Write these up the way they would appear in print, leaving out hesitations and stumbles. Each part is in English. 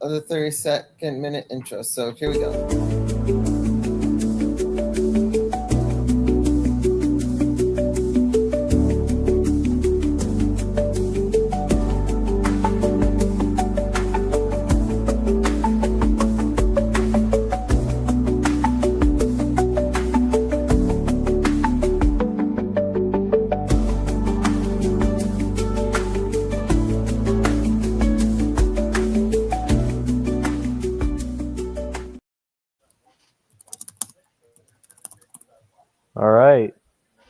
of the 30-second minute intro. So here we go. All right.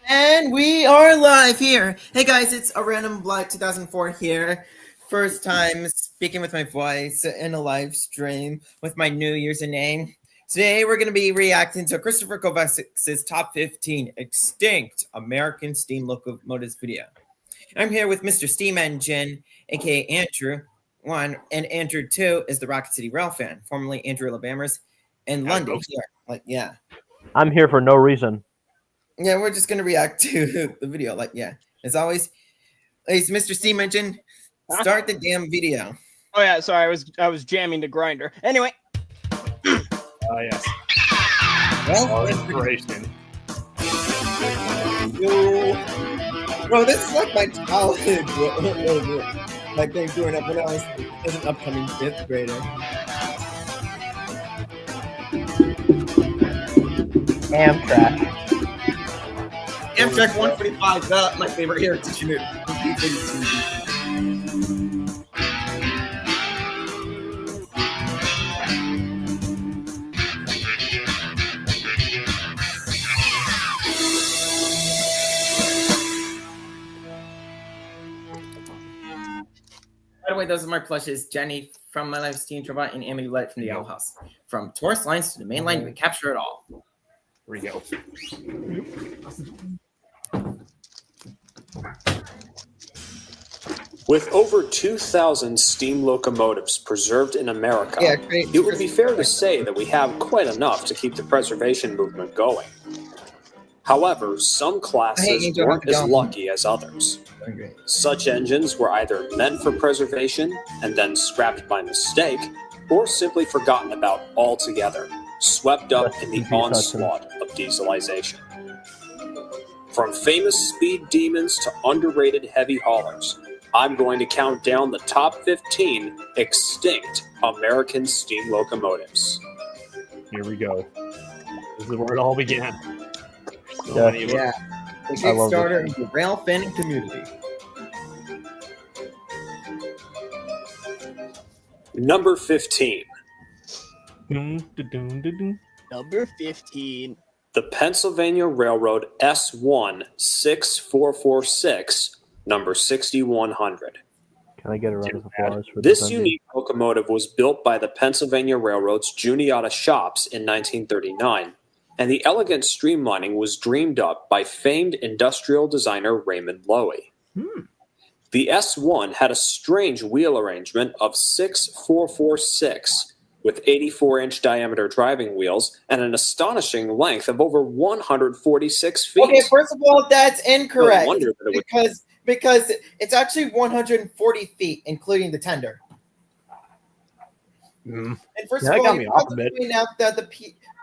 And we are live here. Hey guys, it's a random Blight 2004 here. First time speaking with my voice in a live stream with my new username. Today we're going to be reacting to Christopher Kovacic's Top 15 Extinct American Steam Locomotives video. I'm here with Mr. Steam Engine, aka Andrew 1, and Andrew 2 is the Rocket City Rail fan, formerly Andrew Alabama's in London here. I'm here for no reason. Yeah, we're just gonna react to the video. As always, it's Mr. Steam Engine. Start the damn video. Oh yeah, sorry, I was jamming the grinder. Anyway. Yes. Well, inspiration. Bro, this is like my childhood. Like thing growing up when I was as an upcoming 5th grader. Amtrak. Amtrak 145, my favorite heritage unit. By the way, those are my plushes. Jenny from My Life's Teen Robot and Amity Light from the Owl House. From tourist lines to the main line, we capture it all. Here we go. With over 2,000 steam locomotives preserved in America, it would be fair to say that we have quite enough to keep the preservation movement going. However, some classes weren't as lucky as others. Such engines were either meant for preservation and then scrapped by mistake, or simply forgotten about altogether, swept up in the onslaught of dieselization. From famous speed demons to underrated heavy haulers, I'm going to count down the top 15 extinct American steam locomotives. Here we go. This is where it all began. The Kickstarter of the rail fanning community. Number 15. Number 15. The Pennsylvania Railroad S1 6446, number 6100. Can I get a round of applause for this unique locomotive was built by the Pennsylvania Railroad's Juniata shops in 1939, and the elegant streamlining was dreamed up by famed industrial designer Raymond Loewy. The S1 had a strange wheel arrangement of 6446 with 84-inch diameter driving wheels and an astonishing length of over 146 feet. Okay, first of all, that's incorrect. No wonder that it because it's actually 140 feet, including the tender. And first of all, you have to point out that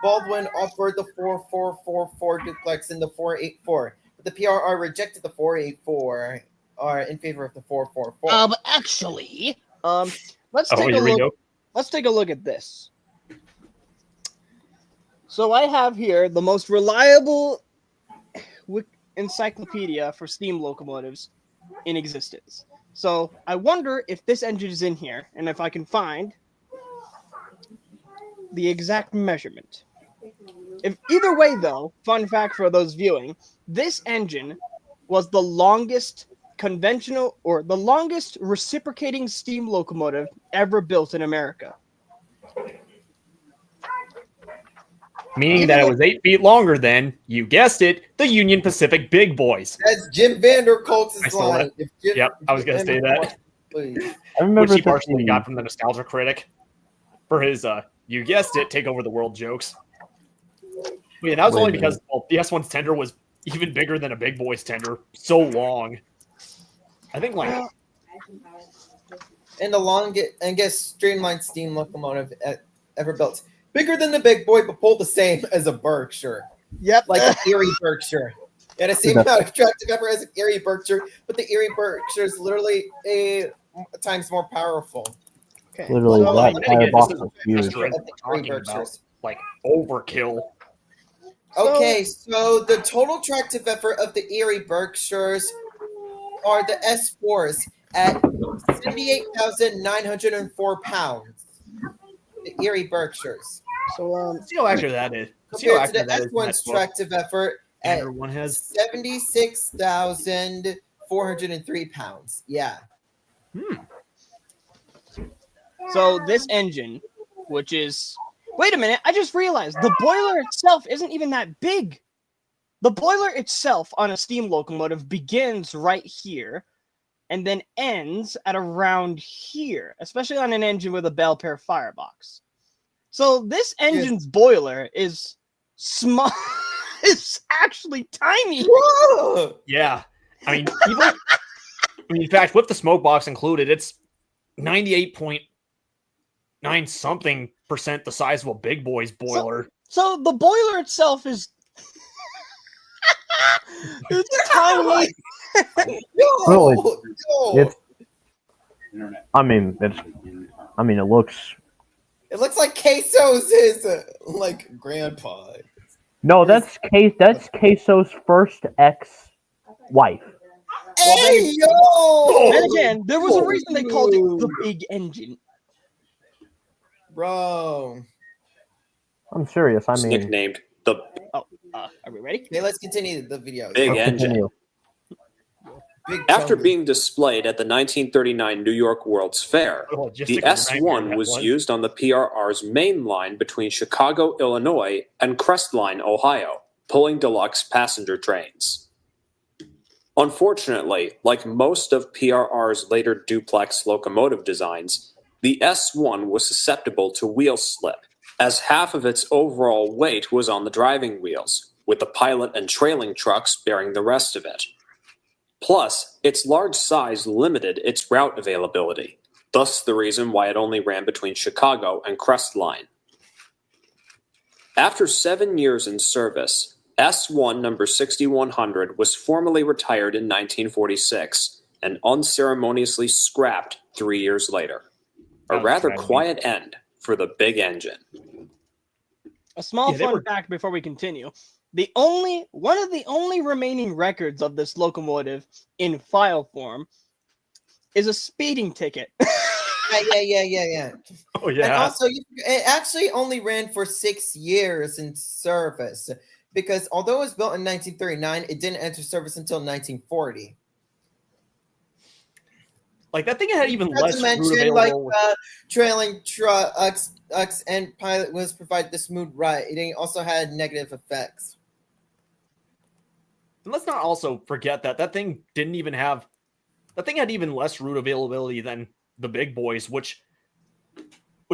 Baldwin offered the 4444 duplex and the 484, but the PRR rejected the 484 in favor of the 444. Actually, let's take a look. Let's take a look at this. So I have here the most reliable encyclopedia for steam locomotives in existence. So I wonder if this engine is in here and if I can find the exact measurement. If either way, though, fun fact for those viewing, this engine was the longest conventional or the longest reciprocating steam locomotive ever built in America. Meaning that it was 8 feet longer than, you guessed it, the Union Pacific Big Boys. That's Jim Vanderkolk's line. I was going to say that. Please. I remember which he partially got from the Nostalgia Critic for his, you guessed it, take over the world jokes. Yeah, that was only because the S1's tender was even bigger than a Big Boy's tender. So long. I think and the longest streamlined steam locomotive ever built. Bigger than the big boy, but pulled the same as a Berkshire. Yep. Like an Erie Berkshire. It has the same amount of tractive effort as an Erie Berkshire, but the Erie Berkshire is literally times more powerful. Okay. Literally, So, that then entire again, box this is was huge. Berkshire. Talking about like overkill. Okay, so the total tractive effort of the Erie Berkshires are the S4s at 78,904 pounds. The Erie Berkshires. So See how accurate that is. See how Compared to accurate the that is. in S1's that book tractive effort at Andrew one has. 76,403 pounds. Yeah. So this engine, which is... Wait a minute, I just realized the boiler itself isn't even that big. The boiler itself on a steam locomotive begins right here and then ends at around here, especially on an engine with a Bell Pair firebox. So this engine's boiler is small. It's actually tiny. Whoa! Yeah, I mean, in fact, with the smoke box included, it's 98.9 something % the size of a big boy's boiler. So the boiler itself is it's tiny. No! Really? No! It's. I mean, it looks. It looks like Queso's is like grandpa. No, that's Queso's first ex-wife. Hey yo! And again, there was a reason they called it the big engine. Bro. I'm serious. I It's mean, nicknamed the Are we ready? Okay, let's continue the video. Big let's Engine. continue. Big After chunky. being displayed at the 1939 New York World's Fair, Oh, just the a nightmare S1 that was used on the PRR's main line between Chicago, Illinois, and Crestline, Ohio, pulling deluxe passenger trains. Unfortunately, like most of PRR's later duplex locomotive designs, the S1 was susceptible to wheel slip, as half of its overall weight was on the driving wheels, with the pilot and trailing trucks bearing the rest of it. Plus, its large size limited its route availability, thus the reason why it only ran between Chicago and Crestline. After 7 years in service, S1 number 6100 was formally retired in 1946 and unceremoniously scrapped 3 years later. A rather quiet end for the big engine. A small fun fact before we continue. One of the only remaining records of this locomotive in file form is a speeding ticket. Yeah. Oh yeah. And also, it actually only ran for 6 years in service because although it was built in 1939, it didn't enter service until 1940. Like that thing had even Not less to route mention, like available. trailing trucks and pilot was provide the smooth ride. It also had negative effects. And let's not also forget that thing had even less route availability than the big boys, which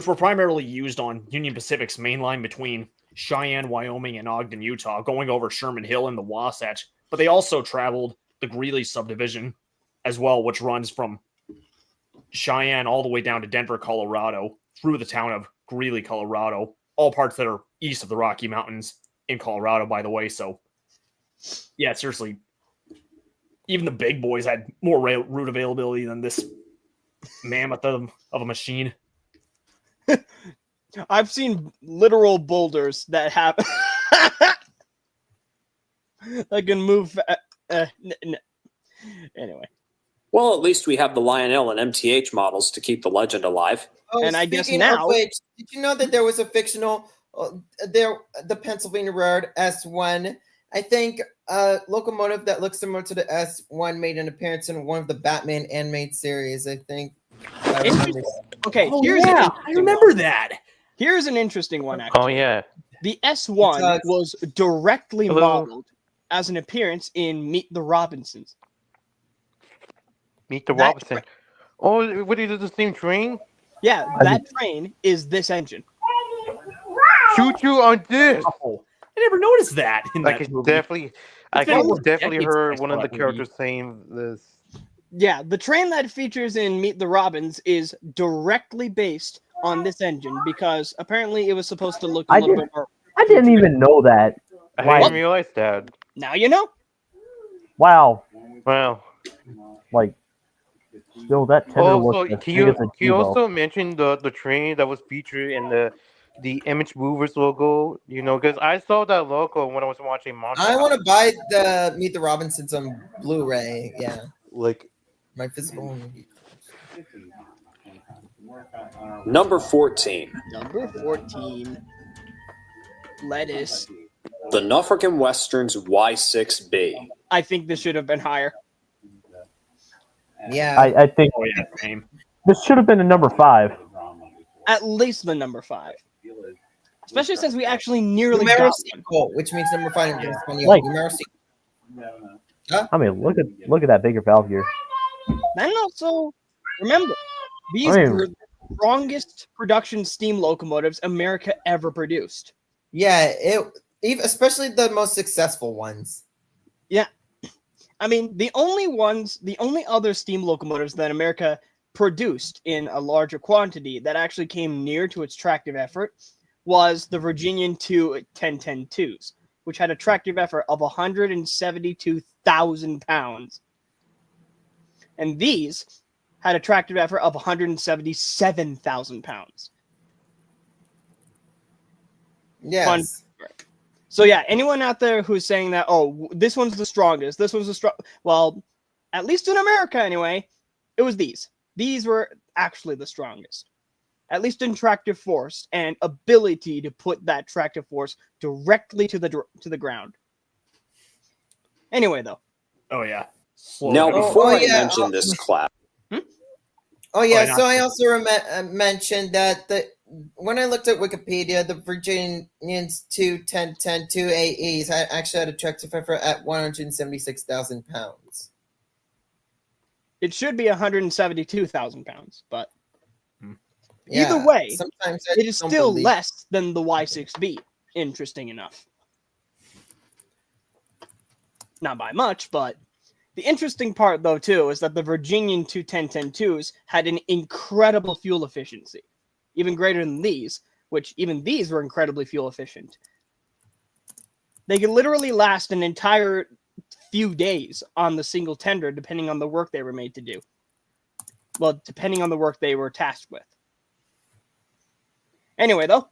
were primarily used on Union Pacific's main line between Cheyenne, Wyoming, and Ogden, Utah, going over Sherman Hill and the Wasatch. But they also traveled the Greeley subdivision as well, which runs from Cheyenne all the way down to Denver, Colorado, through the town of Greeley, Colorado, all parts that are east of the Rocky Mountains in Colorado, by the way. So, yeah, seriously, even the big boys had more route availability than this mammoth of a machine. I've seen literal boulders that have that can move. Anyway. Well, at least we have the Lionel and MTH models to keep the legend alive. Oh, And I guess speaking now- of which, did you know that there was a fictional, the Pennsylvania Railroad S1? I think a locomotive that looks similar to the S1 made an appearance in one of the Batman animated series. I think. I remember. Okay, Oh, here's yeah, an I remember that. Here's an interesting one, actually. Oh yeah. The S1 was directly Hello. modeled as an appearance in Meet the Robinsons. Meet the That- Robinson. Oh, what is it? The same train? Yeah, that train is this engine. Choo choo on this. Oh, I never noticed that in I that can movie. definitely, I It's been can over definitely decades heard since I one of saw the that characters movie. saying this. Yeah, the train that features in Meet the Robins is directly based on this engine because apparently it was supposed to look a little bit more. I didn't even know that. I Like, didn't realize that. Now you know. wow. Wow. Like, still that tender was Also, as can big as a you Devo. also mention the train that was featured in the Image Movers logo? You know, because I saw that logo when I was watching Monster. I want to buy the Meet the Robinsons on Blu-ray. Yeah, Like, my physical. Number 14. Number 14. Lettuce. The Norfolk and Western's Y6B. I think this should have been higher. Yeah, I think Oh yeah, same. this should have been a number 5. At least the number 5. Especially since we actually nearly got numero one. cinco, which means number 5 in Espanol. Like- Numero cinco. I mean, look at that bigger valve gear. And also, remember, these I mean- were the strongest production steam locomotives America ever produced. Yeah, especially the most successful ones. I mean, the only other steam locomotives that America produced in a larger quantity that actually came near to its tractive effort was the Virginian 2 1010-2s, which had a tractive effort of 172,000 pounds. And these had a tractive effort of 177,000 pounds. Yes. So yeah, anyone out there who's saying that, oh, this one's the strongest, well, at least in America anyway, it was these. These were actually the strongest. At least in tractive force and ability to put that tractive force directly to the ground. Anyway, though. Oh yeah. Now, before I yeah. mention this class, Oh yeah, not so I also mentioned that when I looked at Wikipedia, the Virginians 2 AEs actually had a tractive effort at 176,000 pounds. It should be 172,000 pounds, but Yeah, either way, sometimes I it is don't still believe- less than the Y6B, interesting enough. Not by much, but the interesting part, though, too, is that the Virginian 2 1010-2s had an incredible fuel efficiency, even greater than these, which even these were incredibly fuel efficient. They could literally last an entire few days on the single tender, depending on the work they were made to do. Well, depending on the work they were tasked with. Anyway, though.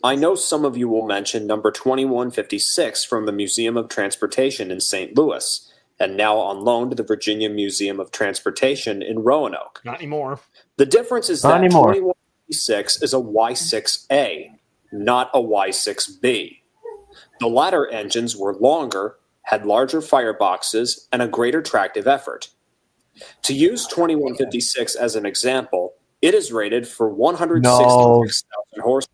I know some of you will mention number 2156 from the Museum of Transportation in St. Louis, and now on loan to the Virginia Museum of Transportation in Roanoke. Not anymore. The difference is Not that anymore. 2156 is a Y6A, not a Y6B. The latter engines were longer, had larger fireboxes, and a greater tractive effort. To use 2156 as an example, it is rated for 166,000 horsepower.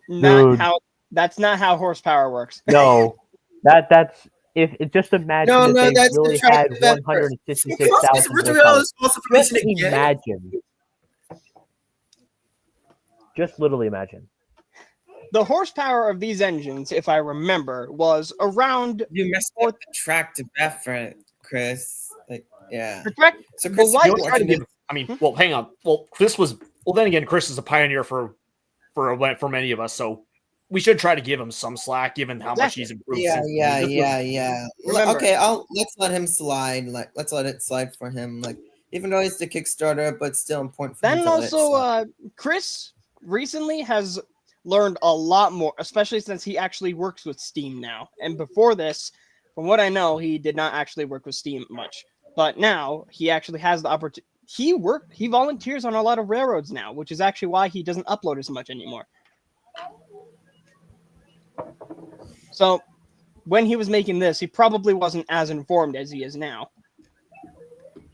Dude. That's not how horsepower works. No, that's if just imagine No, if no, they that's the really had tractive effort. 166,000 Just horsepower. Just again. imagine. Just literally imagine. The horsepower of these engines, if I remember, was around You messed up the tractive effort, Chris. Like, yeah. correct. So But Chris, why you try to watching give- this- I mean, well, hang on. Well, then again, Chris is a pioneer for many of us, so we should try to give him some slack, given how much he's improved. Yeah, since yeah, this was- yeah. Remember- Okay, let's let him slide. Let's let it slide for him. Like, even though he's the Kickstarter, but still important for him Then to let it also, slide. Chris recently has learned a lot more, especially since he actually works with Steam now. And before this, from what I know, he did not actually work with Steam much. But now he actually has the opportunity. He volunteers on a lot of railroads now, which is actually why he doesn't upload as much anymore. So when he was making this, he probably wasn't as informed as he is now.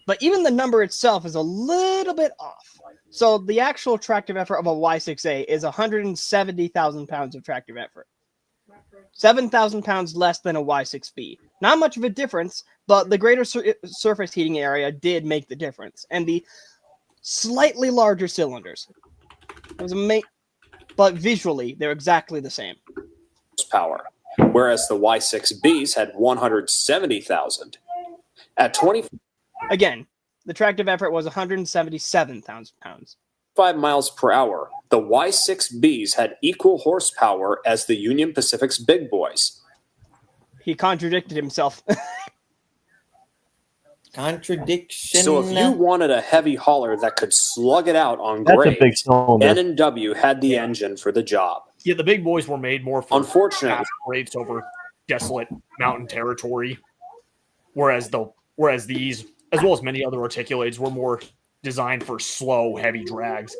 But even the number itself is a little bit off. So the actual tractive effort of a Y6A is 170,000 pounds of tractive effort. 7,000 pounds less than a Y6B. Not much of a difference, but the greater surface heating area did make the difference. And the slightly larger cylinders. It was but visually, they're exactly the same. Horsepower, whereas the Y6Bs had 170,000. At 20, Again, the tractive effort was 177,000 pounds. 5 miles per hour, the Y6Bs had equal horsepower as the Union Pacific's big boys. He contradicted himself. Contradiction. So if you wanted a heavy hauler that could slug it out on That's a big grades, cylinder. N&W had the engine for the job. Yeah, the big boys were made more for Unfortunately, fast grades over desolate mountain territory, whereas these, as well as many other articulades, were more designed for slow, heavy drags.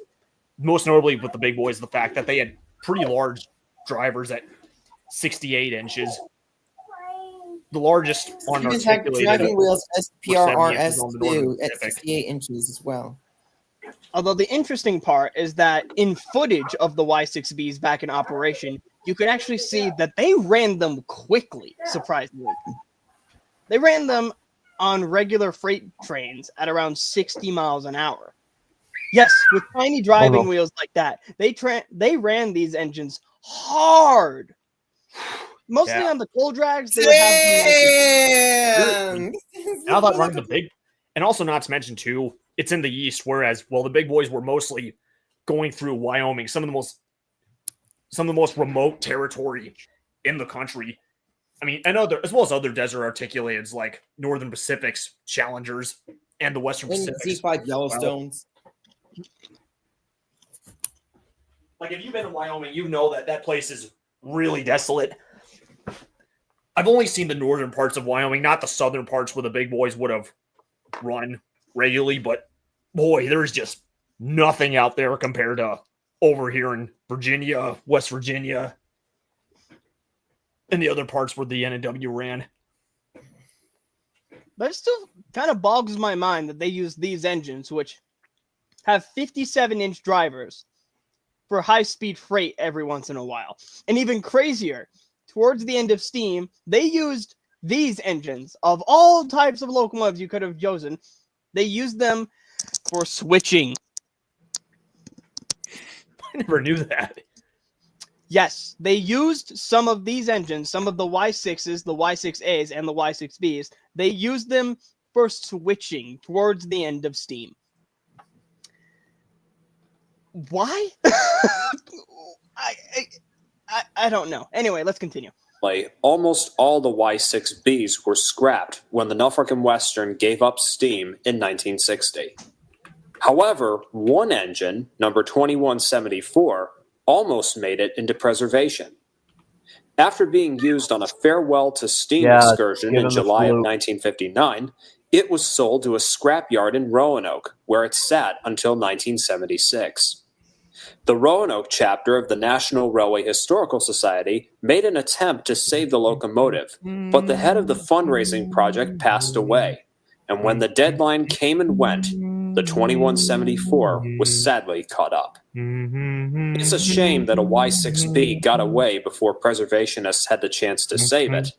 Most notably with the big boys, the fact that they had pretty large drivers at 68 inches. The largest on Even had articulated driving wheels SPRRS2 at 68 inches as well. Although the interesting part is that in footage of the Y6Bs back in operation, you could actually see that they ran them quickly, surprisingly. They ran them on regular freight trains at around 60 miles an hour. Yes, with tiny driving wheels like that, they ran these engines hard. Mostly on the coal drags, they would have now that running the big, and also not to mention too, it's in the east, whereas the big boys were mostly going through Wyoming, some of the most remote territory in the country. I mean, and other as well as other desert articulateds like Northern Pacific's Challengers and the Western Pacific Z5 Yellowstones. Like if you've been in Wyoming, you know that place is really desolate. I've only seen the northern parts of Wyoming, not the southern parts where the big boys would have run regularly, but boy, there's just nothing out there compared to over here in Virginia, West Virginia, and the other parts where the N&W ran. But it still kind of boggles my mind that they use these engines, which have 57-inch drivers, for high-speed freight every once in a while. And even crazier, towards the end of Steam, they used these engines of all types of locomotives you could have chosen. They used them for switching. I never knew that. Yes, they used some of these engines, some of the Y6s, the Y6As, and the Y6Bs. They used them for switching towards the end of Steam. Why? I don't know. Anyway, let's continue. Almost all the Y6Bs were scrapped when the Norfolk and Western gave up steam in 1960. However, one engine, number 2174, almost made it into preservation. After being used on a farewell to steam excursion in July of 1959, it was sold to a scrapyard in Roanoke, where it sat until 1976. The Roanoke chapter of the National Railway Historical Society made an attempt to save the locomotive, but the head of the fundraising project passed away, and when the deadline came and went, the 2174 was sadly caught up. It's a shame that a Y6B got away before preservationists had the chance to save it,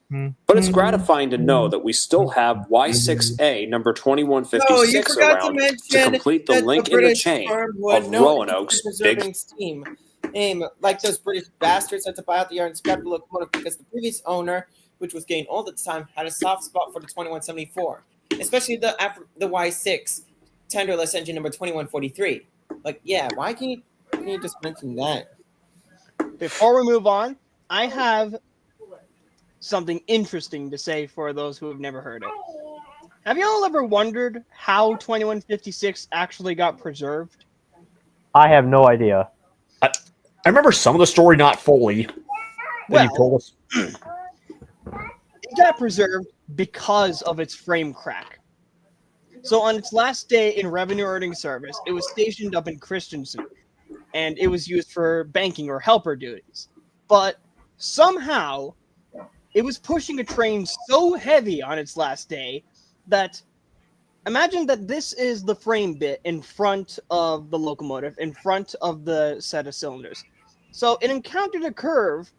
but it's gratifying to know that we still have Y6A number 2156 around to complete the link in the chain of Roanoke's big steam. Like those British bastards had to buy out the yard and scrap the locomotive because the previous owner, which was getting old at the time, had a soft spot for the 2174, especially the Y6 tenderless engine number 2143. Like, yeah, why can you just mention that? Before we move on, I have something interesting to say for those who have never heard it. Have you all ever wondered how 2156 actually got preserved? I have no idea. I remember some of the story, not fully. Well, you told us. It got preserved because of its frame crack. So on its last day in revenue earning service, it was stationed up in Christensen, and it was used for banking or helper duties. But somehow, it was pushing a train so heavy on its last day that, imagine that this is the frame bit in front of the locomotive, in front of the set of cylinders. So it encountered a curve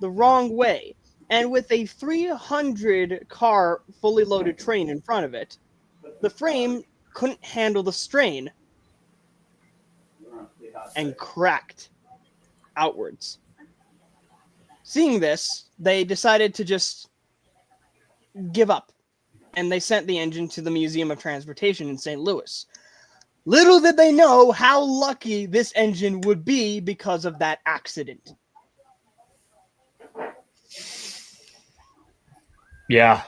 the wrong way, and with a 300-car fully loaded train in front of it, the frame couldn't handle the strain and cracked outwards. Seeing this, they decided to just give up and they sent the engine to the Museum of Transportation in St. Louis. Little did they know how lucky this engine would be because of that accident. Yeah.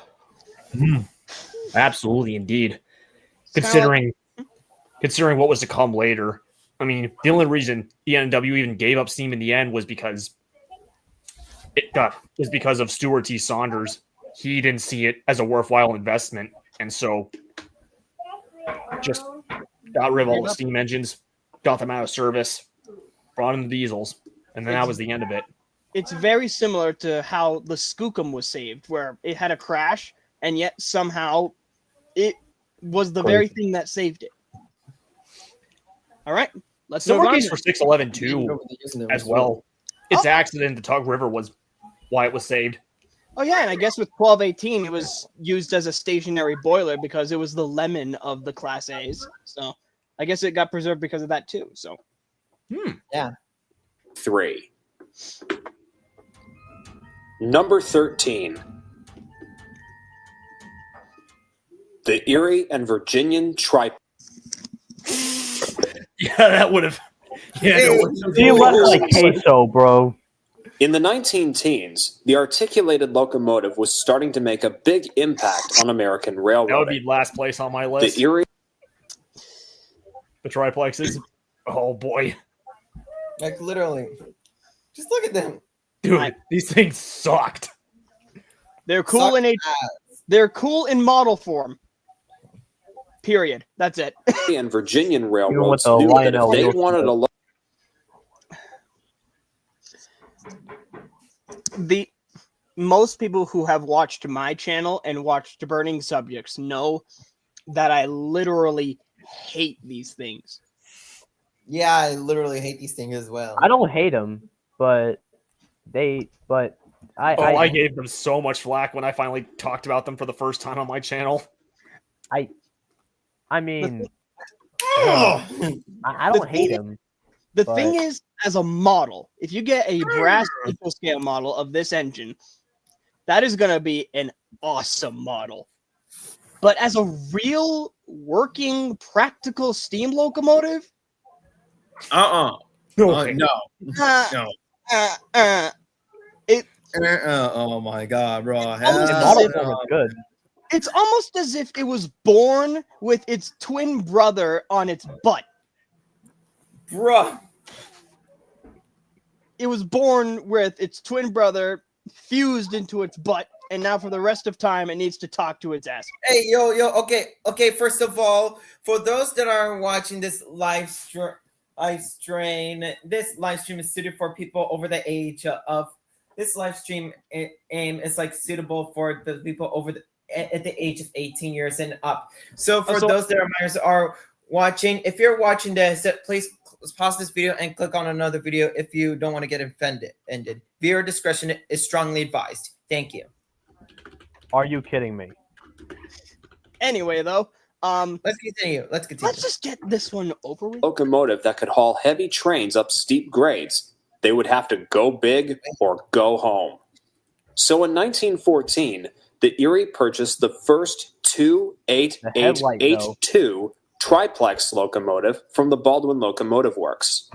Absolutely, indeed. It's Considering what was to come later, I mean, the only reason the ENW even gave up steam in the end was because of Stuart T. Saunders. He didn't see it as a worthwhile investment, and so just got rid of all the steam engines, got them out of service, brought in the diesels, and then that was the end of it. It's very similar to how the Skookum was saved, where it had a crash, and yet somehow it was the very thing that saved it. All right, let's move on. Case for 611 too, as well. Its accident in the Tug River was why it was saved. Oh yeah, and I guess with 1218, it was used as a stationary boiler because it was the lemon of the Class A's. So I guess it got preserved because of that too. So, yeah. 3. Number 13. The Erie and Virginian Tri. Yeah, that would have. Yeah, he left like queso, bro. In the 19 teens, the articulated locomotive was starting to make a big impact on American railroading. That would be last place on my list. The Erie. The triplexes. Oh boy. Like literally. Just look at them. Dude, these things sucked. They're cool they're cool in model form. Period. That's it. And Virginian railroads knew that if they wanted a most people who have watched my channel and watched Burning Subjects know that I literally hate these things. Yeah, I literally hate these things as well. I don't hate them, but I gave them so much flack when I finally talked about them for the first time on my channel. I mean, I don't hate them. The thing is, as a model, if you get a brass equal scale model of this engine, that is going to be an awesome model. But as a real working practical steam locomotive, no. Oh my god, bro. Good. It's almost as if it was born with its twin brother on its butt. Bruh. It was born with its twin brother fused into its butt, and now for the rest of time, it needs to talk to its ass. Hey, okay. First of all, for those that are watching this live stream, this live stream is suited for people over the age of. This live stream aim is like suitable for the people at the age of 18 years and up. So for those that are watching, if you're watching this, please pause this video and click on another video if you don't want to get offended. Viewer discretion is strongly advised. Thank you. Are you kidding me? Anyway, though, let's continue. Let's just get this one over with. Locomotive that could haul heavy trains up steep grades. They would have to go big or go home. So in 1914, the Erie purchased the first 288H2 triplex locomotive from the Baldwin Locomotive Works.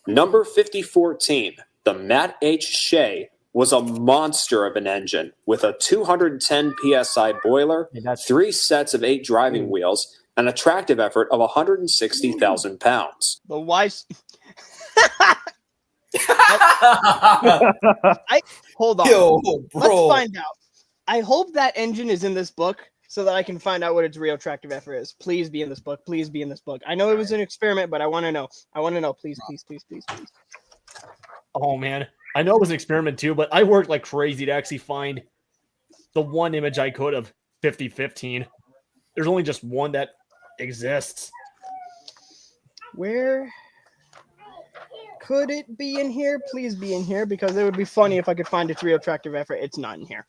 Number 5014, the Matt H. Shea, was a monster of an engine with a 210 psi boiler, 3 sets of 8 driving wheels, and a tractive effort of 160,000 pounds. The wife's... Hold on. Yo, let's find out. I hope that engine is in this book so that I can find out what its real tractive effort is. Please be in this book. Please be in this book. I know it was an experiment, but I want to know. Please. Oh man, I know it was an experiment too, but I worked like crazy to actually find the one image I could of 5015. There's only just one that exists. Where could it be in here? Please be in here, because it would be funny if I could find its real tractive effort. It's not in here.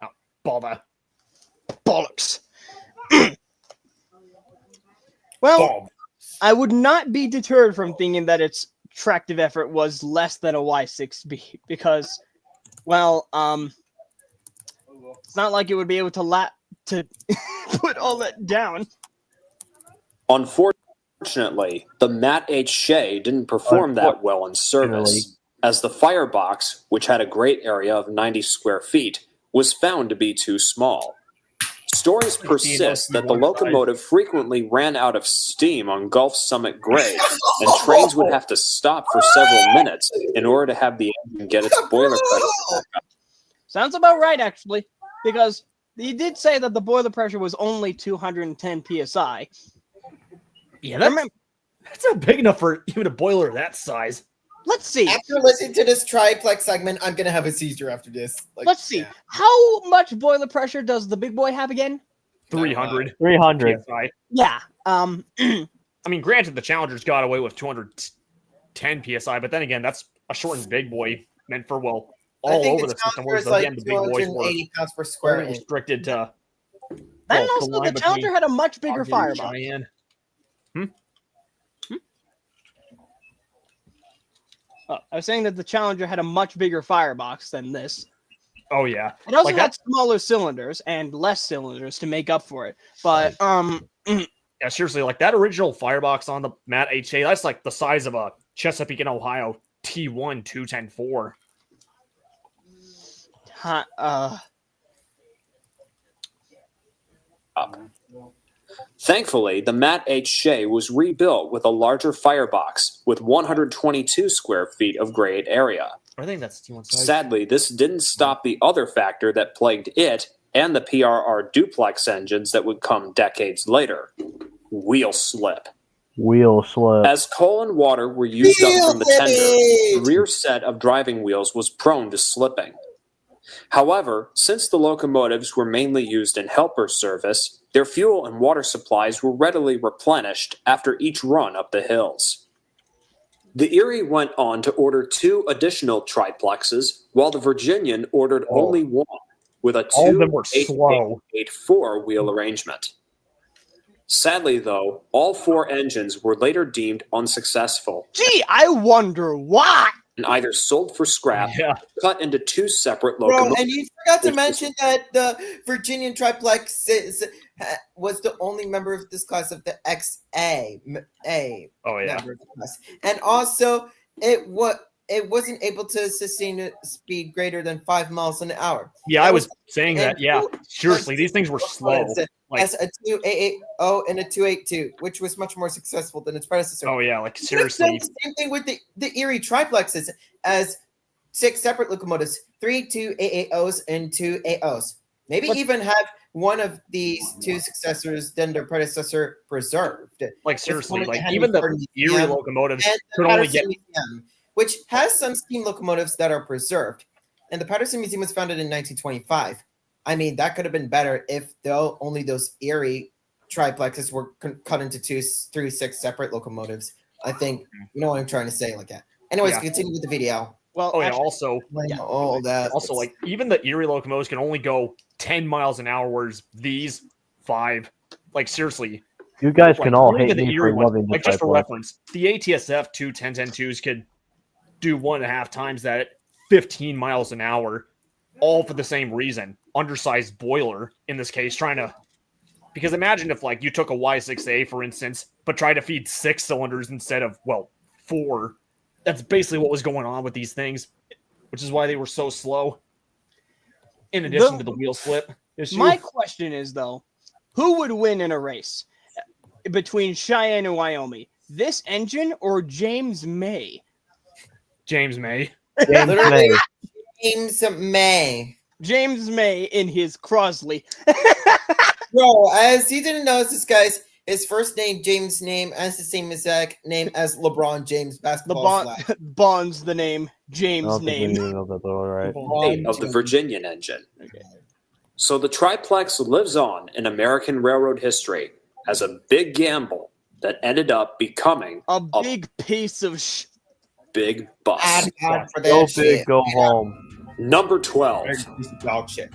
Oh, bother. Bollocks. Well, I would not be deterred from thinking that its tractive effort was less than a Y6B, because, well, it's not like it would be able to to put all that down. Unfortunately, the Matt H. Shea didn't perform that well in service, as the firebox, which had a great area of 90 square feet, was found to be too small. Stories persist that the locomotive frequently ran out of steam on Gulf Summit grade, and trains would have to stop for several minutes in order to have the engine get its boiler pressure back up. Sounds about right, actually, because he did say that the boiler pressure was only 210 psi. Yeah, that's not big enough for even a boiler that size. Let's see. After listening to this triplex segment, I'm gonna have a seizure after this. Like, Let's see. yeah. How much boiler pressure does the big boy have again? 300. 300. PSI. Yeah. I mean, granted, the Challenger's got away with 210 PSI, but then again, that's a shortened big boy meant for, well, all over the system. Whereas, again, the big boys were 280 pounds per square inch. restricted to. And also, the Challenger had a much bigger firebox. Cheyenne. I was saying that the Challenger had a much bigger firebox than this. Oh yeah, It also Like had smaller cylinders and less cylinders to make up for it. But yeah, seriously, like that original firebox on the Matt HA, that's like the size of a Chesapeake and Ohio T1 210-4. Thankfully, the Matt H. Shea was rebuilt with a larger firebox with 122 square feet of grade area. I think that's T1 size. Sadly, this didn't stop the other factor that plagued it and the PRR duplex engines that would come decades later: wheel slip. Wheel slip. As coal and water were used up from the tender, the rear set of driving wheels was prone to slipping. However, since the locomotives were mainly used in helper service, their fuel and water supplies were readily replenished after each run up the hills. The Erie went on to order 2 additional triplexes, while the Virginian ordered only one, with a 2-8-8-4 wheel arrangement. Sadly, though, all 4 engines were later deemed unsuccessful. Gee, I wonder why. And either sold for scrap, cut into 2 separate locomotives. Bro, and you forgot to mention that the Virginian triplex was the only member of this class of the XA. Oh yeah. And also, it wasn't able to sustain a speed greater than 5 miles an hour. Yeah, I was saying that. Yeah, seriously, these things were slow. Like, as a 2-8-8-0 and a 2-8-2, which was much more successful than its predecessor. Oh yeah, like seriously. Same thing with the Erie triplexes, as 6 separate locomotives, 3 2-8-8-0s and 2 8-0s. Maybe even have one of these 2 successors than their predecessor preserved. Like seriously, like even the Erie locomotives could only get, which has some steam locomotives that are preserved. And the Patterson Museum was founded in 1925. I mean, that could have been better if only those Erie triplexes were cut into 3 6 separate locomotives. I think you know what I'm trying to say, like that. Anyways, continue with the video. Well, also, all that. Also, like even the Erie locomotives can only go 10 miles an hour, whereas these 5, like seriously, you guys can all even hate the me Erie for loving the like just for triplex. reference, the ATSF 2 10-10-2s could do 1.5 times that at 15 miles an hour, all for the same reason. Undersized boiler in this case, because imagine if like you took a Y6A for instance, but tried to feed 6 cylinders instead of 4. That's basically what was going on with these things, which is why they were so slow. In addition to the wheel slip issue. My question is though, who would win in a race between Cheyenne and Wyoming? This engine or James May? James May. James May. James May in his Crosley. Bro, as you didn't notice this, guys, his first name, James' name, as the same exact name as LeBron James basketball. Bond's the name. James' name. Of the Virginian engine. Okay. So the triplex lives on in American railroad history as a big gamble that ended up becoming a big piece of big bust. Go big, go home. Number 12. Dog shit.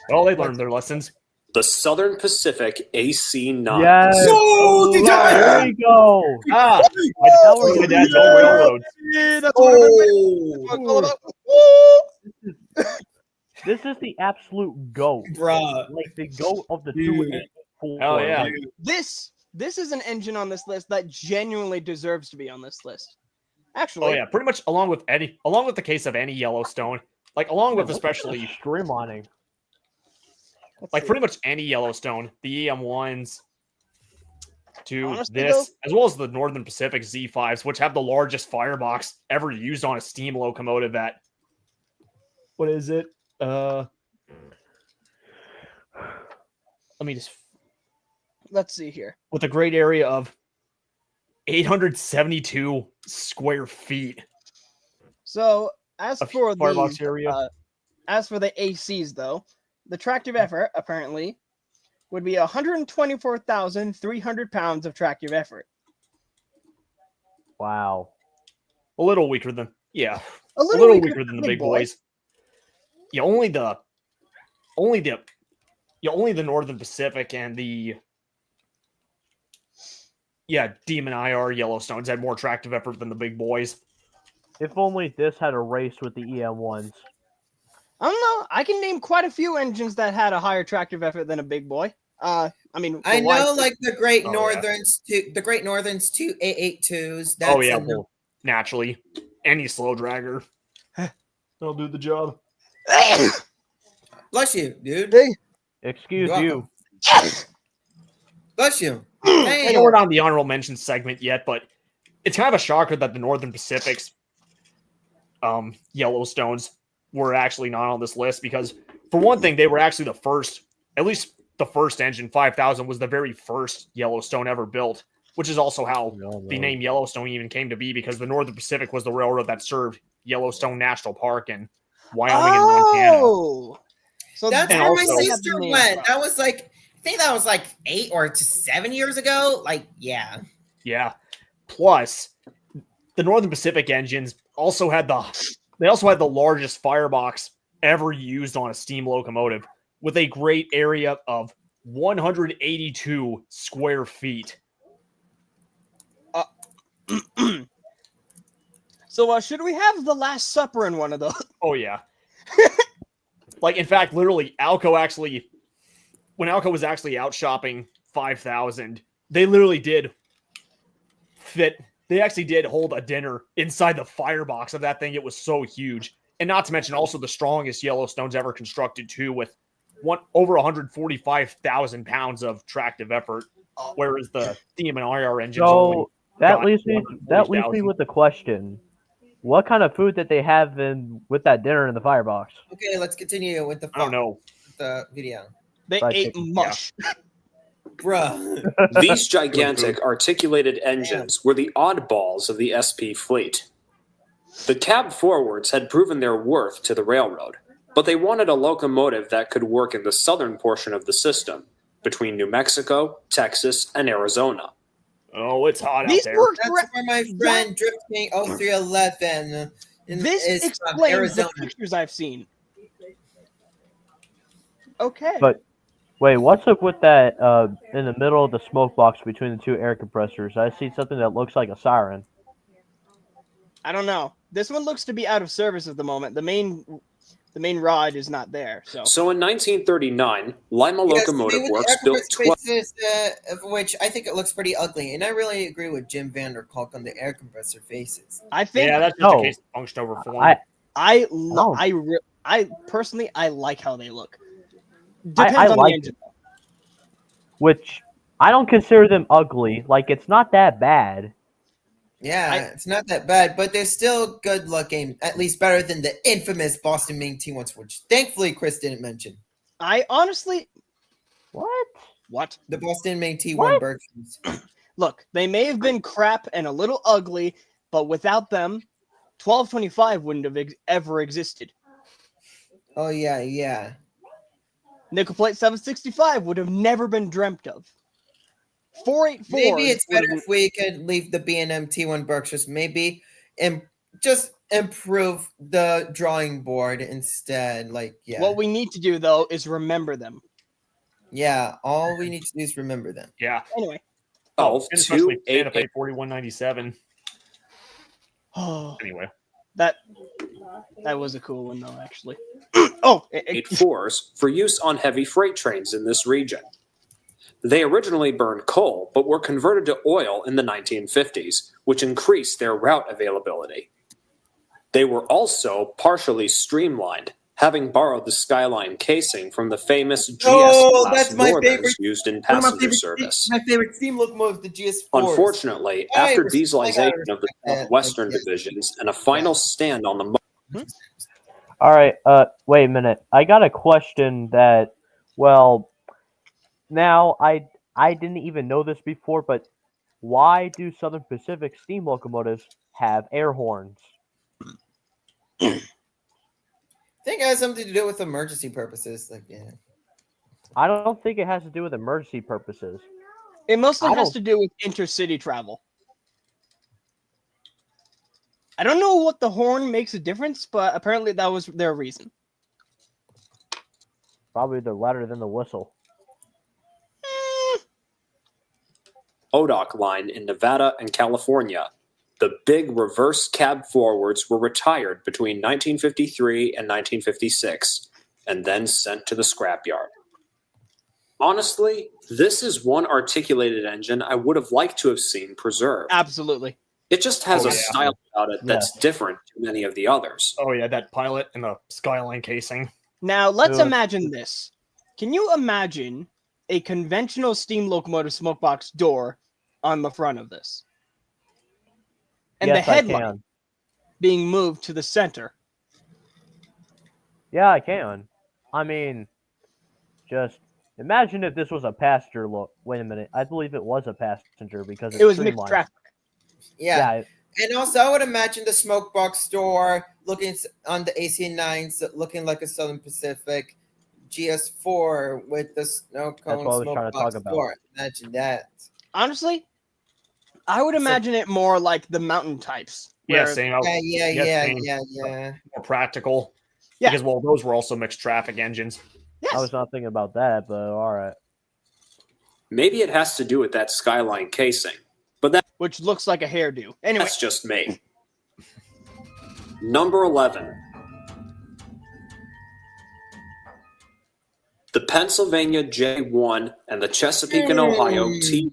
Well, they learned their lessons. The Southern Pacific AC-9. Yes. So there we go. My dad's own railroad. Yeah, that's what This is the absolute GOAT. Bruh. Like the GOAT of the Dude. 284. Hell yeah. Like, This is an engine on this list that genuinely deserves to be on this list. Oh Actually, yeah, pretty much along with the case of any Yellowstone, like along with especially streamlining. like pretty much any Yellowstone, the EM1s to Honestly, this, as well as the Northern Pacific Z5s, which have the largest firebox ever used on a steam locomotive at what is it? Let me just let's see here. with a great area of 872 square feet. So as A for firebox area. as for the ACs though, the tractive effort apparently would be 124,300 pounds of tractive effort. Wow. A little weaker than A a little little weaker than the big boys. Yeah, only the Northern Pacific and the Demon IR Yellowstones had more tractive effort than the big boys. If only this had a race with the EM1s. I don't know. I can name quite a few engines that had a higher tractive effort than a big boy. I mean, I the know, Y- like the Great Oh, yeah. Northerns, the Great Northerns 2 882s. That's Oh yeah, a well, naturally, any slow dragger, they'll do the job. bless you, dude. Excuse You're you. Bless you. I know we're not in the honorable mention segment yet, but it's kind of a shocker that the Northern Pacific's Yellowstones were actually not on this list because, for one thing, they were actually the first, at least the first engine, 5000, was the very first Yellowstone ever built, which is also how the name Yellowstone even came to be because the Northern Pacific was the railroad that served Yellowstone National Park in Wyoming and Montana. Oh, so That's And where my also- sister went. That was like, I think that was like 8 or 7 years ago. Like, yeah. Yeah. Plus, the Northern Pacific engines also had the largest firebox ever used on a steam locomotive with a great area of 182 square feet. So should we have the Last Supper in one of those? Oh yeah. Like in fact, literally, when Alco was actually out shopping 5000, they literally did hold a dinner inside the firebox of that thing. It was so huge. And not to mention also the strongest Yellowstones ever constructed too, with over 145,000 pounds of tractive effort, whereas the Demon IR engines only So that got leaves me 140,000. with the question: what kind of food did they have with that dinner in the firebox? Okay, let's continue with I don't know. the video. They Fried ate chicken. mush. Bruh. These gigantic articulated engines were the oddballs of the SP fleet. The cab forwards had proven their worth to the railroad, but they wanted a locomotive that could work in the southern portion of the system, between New Mexico, Texas, and Arizona. Oh, it's hot These out there. were That's where my friend Drifting 0311 this is from explains the Arizona. pictures I've seen. Okay. But wait, what's up with that in the middle of the smoke box between the two air compressors? I see something that looks like a siren. I don't know. This one looks to be out of service at the moment. The main rod is not there. So in 1939, Lima Locomotive Works built 12. Of which I think it looks pretty ugly, and I really agree with Jim Vanderkalk on the air compressor faces. I think Yeah, that's just a case of punched over form. I personally like how they look. Depends I on like the engine. which I don't consider them ugly. Like, it's not that bad. Yeah, it's not that bad, but they're still good looking. At least better than the infamous Boston Maine T1s, which thankfully Chris didn't mention. I honestly What? The Boston Maine T1 What? Berkshires. look. They may have been crap and a little ugly, but without them, 1225 wouldn't have ever existed. Oh yeah. Nickel plate 765 would have never been dreamt of. 484. Maybe it's better if we could leave the B&M T1 Berkshires. Maybe just improve the drawing board instead. Like, yeah. What we need to do though is remember them. Yeah, all we need to do is remember them. Yeah. Anyway. And especially Santa 288. Fe 4197. Oh, Anyway. that That was a cool one, though, actually. Oh, 84s for use on heavy freight trains in this region. They originally burned coal, but were converted to oil in the 1950s, which increased their route availability. They were also partially streamlined, having borrowed the skyline casing from the famous GS-class Northerns used in passenger service. My favorite steam locomotive, the GS-4s. Unfortunately, after dieselization of the Southwestern divisions and a final stand on the All right, wait a minute. I got a question that, well, now I didn't even know this before, but why do Southern Pacific steam locomotives have air horns? I think it has something to do with emergency purposes. Like, yeah. I don't think it has to do with emergency purposes. it mostly has to do with intercity travel. I don't know what the horn makes a difference, but apparently that was their reason. Probably they're louder than the whistle. ODOC line in Nevada and California. The big reverse cab forwards were retired between 1953 and 1956, and then sent to the scrapyard. Honestly, this is one articulated engine I would have liked to have seen preserved. Absolutely. It just has a style about it that's different to many of the others. Oh yeah, that pilot and the skyline casing. Now, let's imagine this. Can you imagine a conventional steam locomotive smokebox door on the front of this? And Yes, the headlight being moved to the center. Yeah, I can. I mean, just imagine if this was a passenger look. Wait a minute. I believe it was a passenger because it was mixed traffic. Yeah. And also, I would imagine the smokebox door looking on the AC9s, looking like a Southern Pacific GS4 with the snow cone smokebox door. Imagine that. Honestly, I would imagine it more like the mountain types. Yeah, same. Yeah. More practical. Yeah. Because, well, those were also mixed traffic engines. Yes. I was not thinking about that, but all right. Maybe it has to do with that skyline casing, but that which looks like a hairdo. Anyway, that's just me. Number 11. The Pennsylvania J1 and the Chesapeake and Ohio T1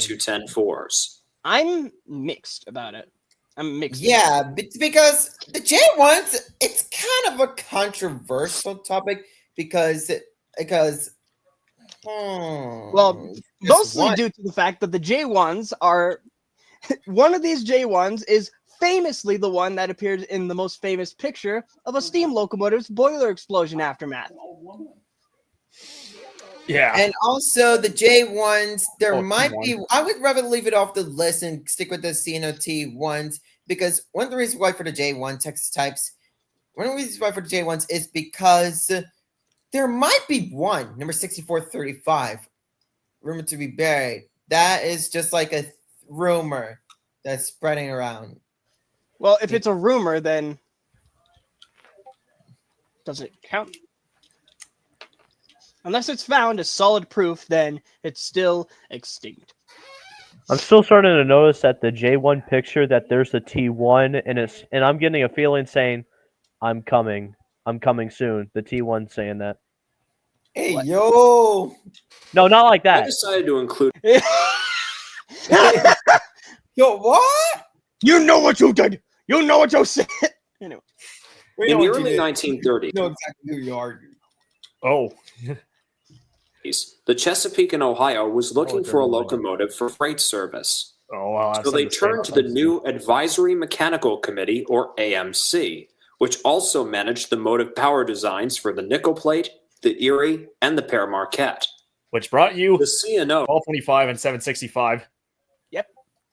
210-4s. I'm mixed about it. I'm mixed. Yeah, because the J1s, it's kind of a controversial topic because well, mostly due to the fact that the J1s are one of these J1s is famously the one that appeared in the most famous picture of a steam locomotive's boiler explosion aftermath. Yeah. And also the J1s, there might be, I would rather leave it off the list and stick with the CNOT ones because one of the reasons why for the J1 Texas types, one of the reasons why for the J1s is because there might be one, number 6435, rumored to be buried. That is just like a rumor that's spreading around. Well, if it's a rumor, then does it count? Unless it's found as solid proof, then it's still extinct. I'm still starting to notice that the J1 picture that there's a T1 and I'm getting a feeling saying, I'm coming soon. The T1 saying that. Hey, what? Yo! No, not like that. I decided to include. Yo, what? You know what you did. You know what you said. Anyway, in the early 1930s, you know exactly who you are. Oh. The Chesapeake and Ohio was looking for a locomotive for freight service. So they turned to the new Advisory Mechanical Committee, or AMC, which also managed the motive power designs for the Nickel Plate, the Erie, and the Père Marquette. Which brought you the CNO 1225 and 765. Yep.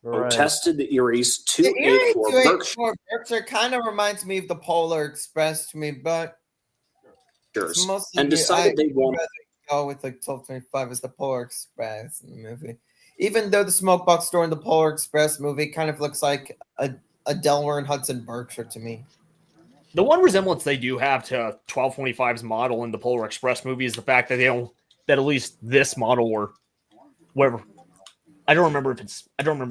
Right. Tested the Erie's 284 Berkshire kind of reminds me of the Polar Express to me, but and decided they wanted to go with like 1225 as the Polar Express in the movie. Even though the smokebox store in the Polar Express movie kind of looks like a Delaware and Hudson Berkshire to me. The one resemblance they do have to 1225's model in the Polar Express movie is the fact that that at least this model or whatever. I don't remember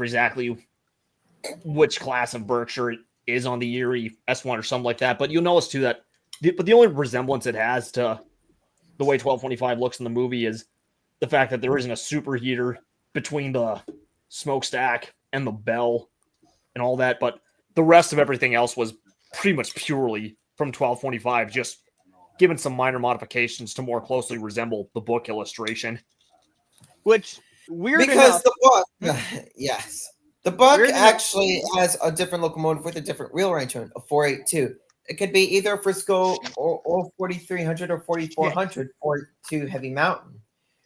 exactly which class of Berkshire is on the Erie S1 or something like that. But you'll notice too that the only resemblance it has to the way 1225 looks in the movie is the fact that there isn't a superheater between the smokestack and the bell and all that. But the rest of everything else was pretty much purely from 1225, just given some minor modifications to more closely resemble the book illustration. Which, weird because enough, the book, yes, the book Weird enough- actually has a different locomotive with a different wheel arrangement, a 482. It could be either Frisco or 4300 or 4400 for to Heavy Mountain,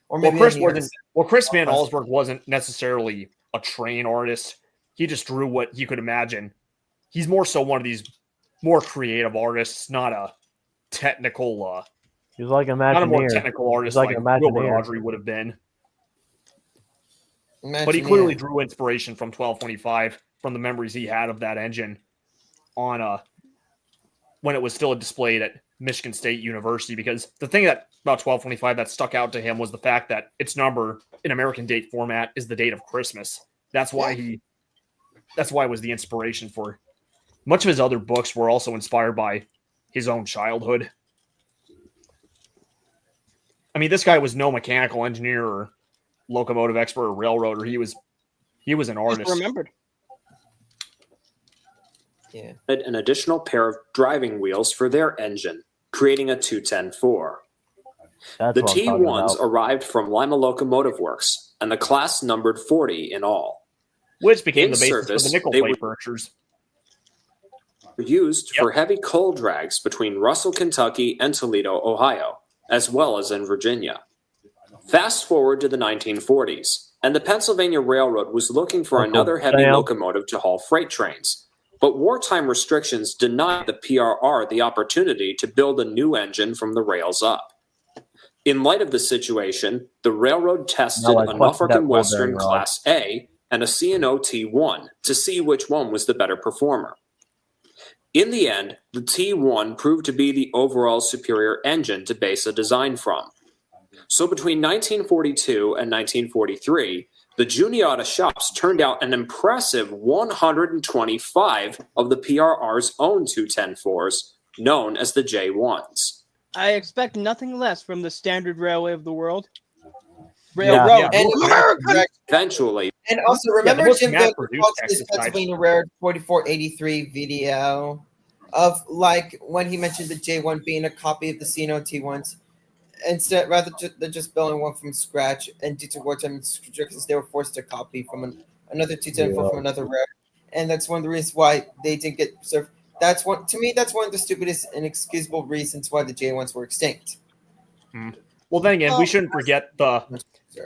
or maybe Chris Chris Van Allsburg wasn't necessarily a train artist. He just drew what he could imagine. He's more so one of these more creative artists, not a technical. He's like a not a more Imagineer. technical artist He's like like Wilbur Imagineer. Audrey would have been. But he clearly drew inspiration from 1225 from the memories he had of that engine on when it was still displayed at Michigan State University. Because the thing that about 1225 that stuck out to him was the fact that its number in American date format is the date of Christmas. That's why it was the inspiration for much of his other books were also inspired by his own childhood. I mean, this guy was no mechanical engineer or locomotive expert or railroader. He was an artist. Remembered. Yeah. An additional pair of driving wheels for their engine, creating a 210-4. That's The what I'm talking T1s about. arrived from Lima Locomotive Works, and the class numbered 40 in all. Which became In the basis service, for the nickel they plate were- Berkshires. Used for heavy coal drags between Russell, Kentucky and Toledo, Ohio, as well as in Virginia. Fast forward to the 1940s, and the Pennsylvania Railroad was looking for Uncle another heavy Sam. locomotive to haul freight trains. But wartime restrictions denied the PRR the opportunity to build a new engine from the rails up. In light of the situation, the railroad tested Now I a question Norfolk that and wheel Western bearing rod. Class A and a C&O T1 to see which one was the better performer. In the end, the T1 proved to be the overall superior engine to base a design from. So between 1942 and 1943, the Juniata shops turned out an impressive 125 of the PRR's own 210-4s, known as the J1s. I expect nothing less from the standard railway of the world. Yeah. Railroad. And American! Eventually, And also, remember most Jim mass-produced Fox's exercise. Pennsylvania Railroad 4483 video of like when he mentioned the J1 being a copy of the C&O T1s, instead rather than just building one from scratch, and due to wartime restrictions, they were forced to copy from another 210 from another railroad, and that's one of the reasons why they didn't get served. That's one to me. That's one of the stupidest and inexcusable reasons why the J1s were extinct. Well, then again, Well, we shouldn't forget the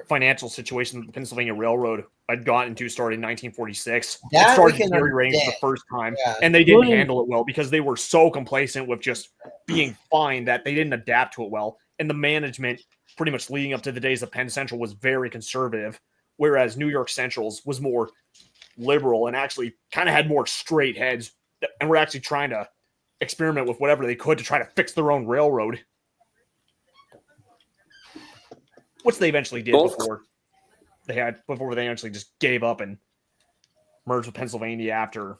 financial situation that the Pennsylvania Railroad had gotten into started in 1946. That It started we can deteriorating for the understand. first time, Yeah. and they didn't Really? handle it well because they were so complacent with just being fine that they didn't adapt to it well. And the management, pretty much leading up to the days of Penn Central, was very conservative, whereas New York Central's was more liberal and actually kind of had more straight heads, and were actually trying to experiment with whatever they could to try to fix their own railroad. Which they eventually did before they actually just gave up and merged with Pennsylvania after,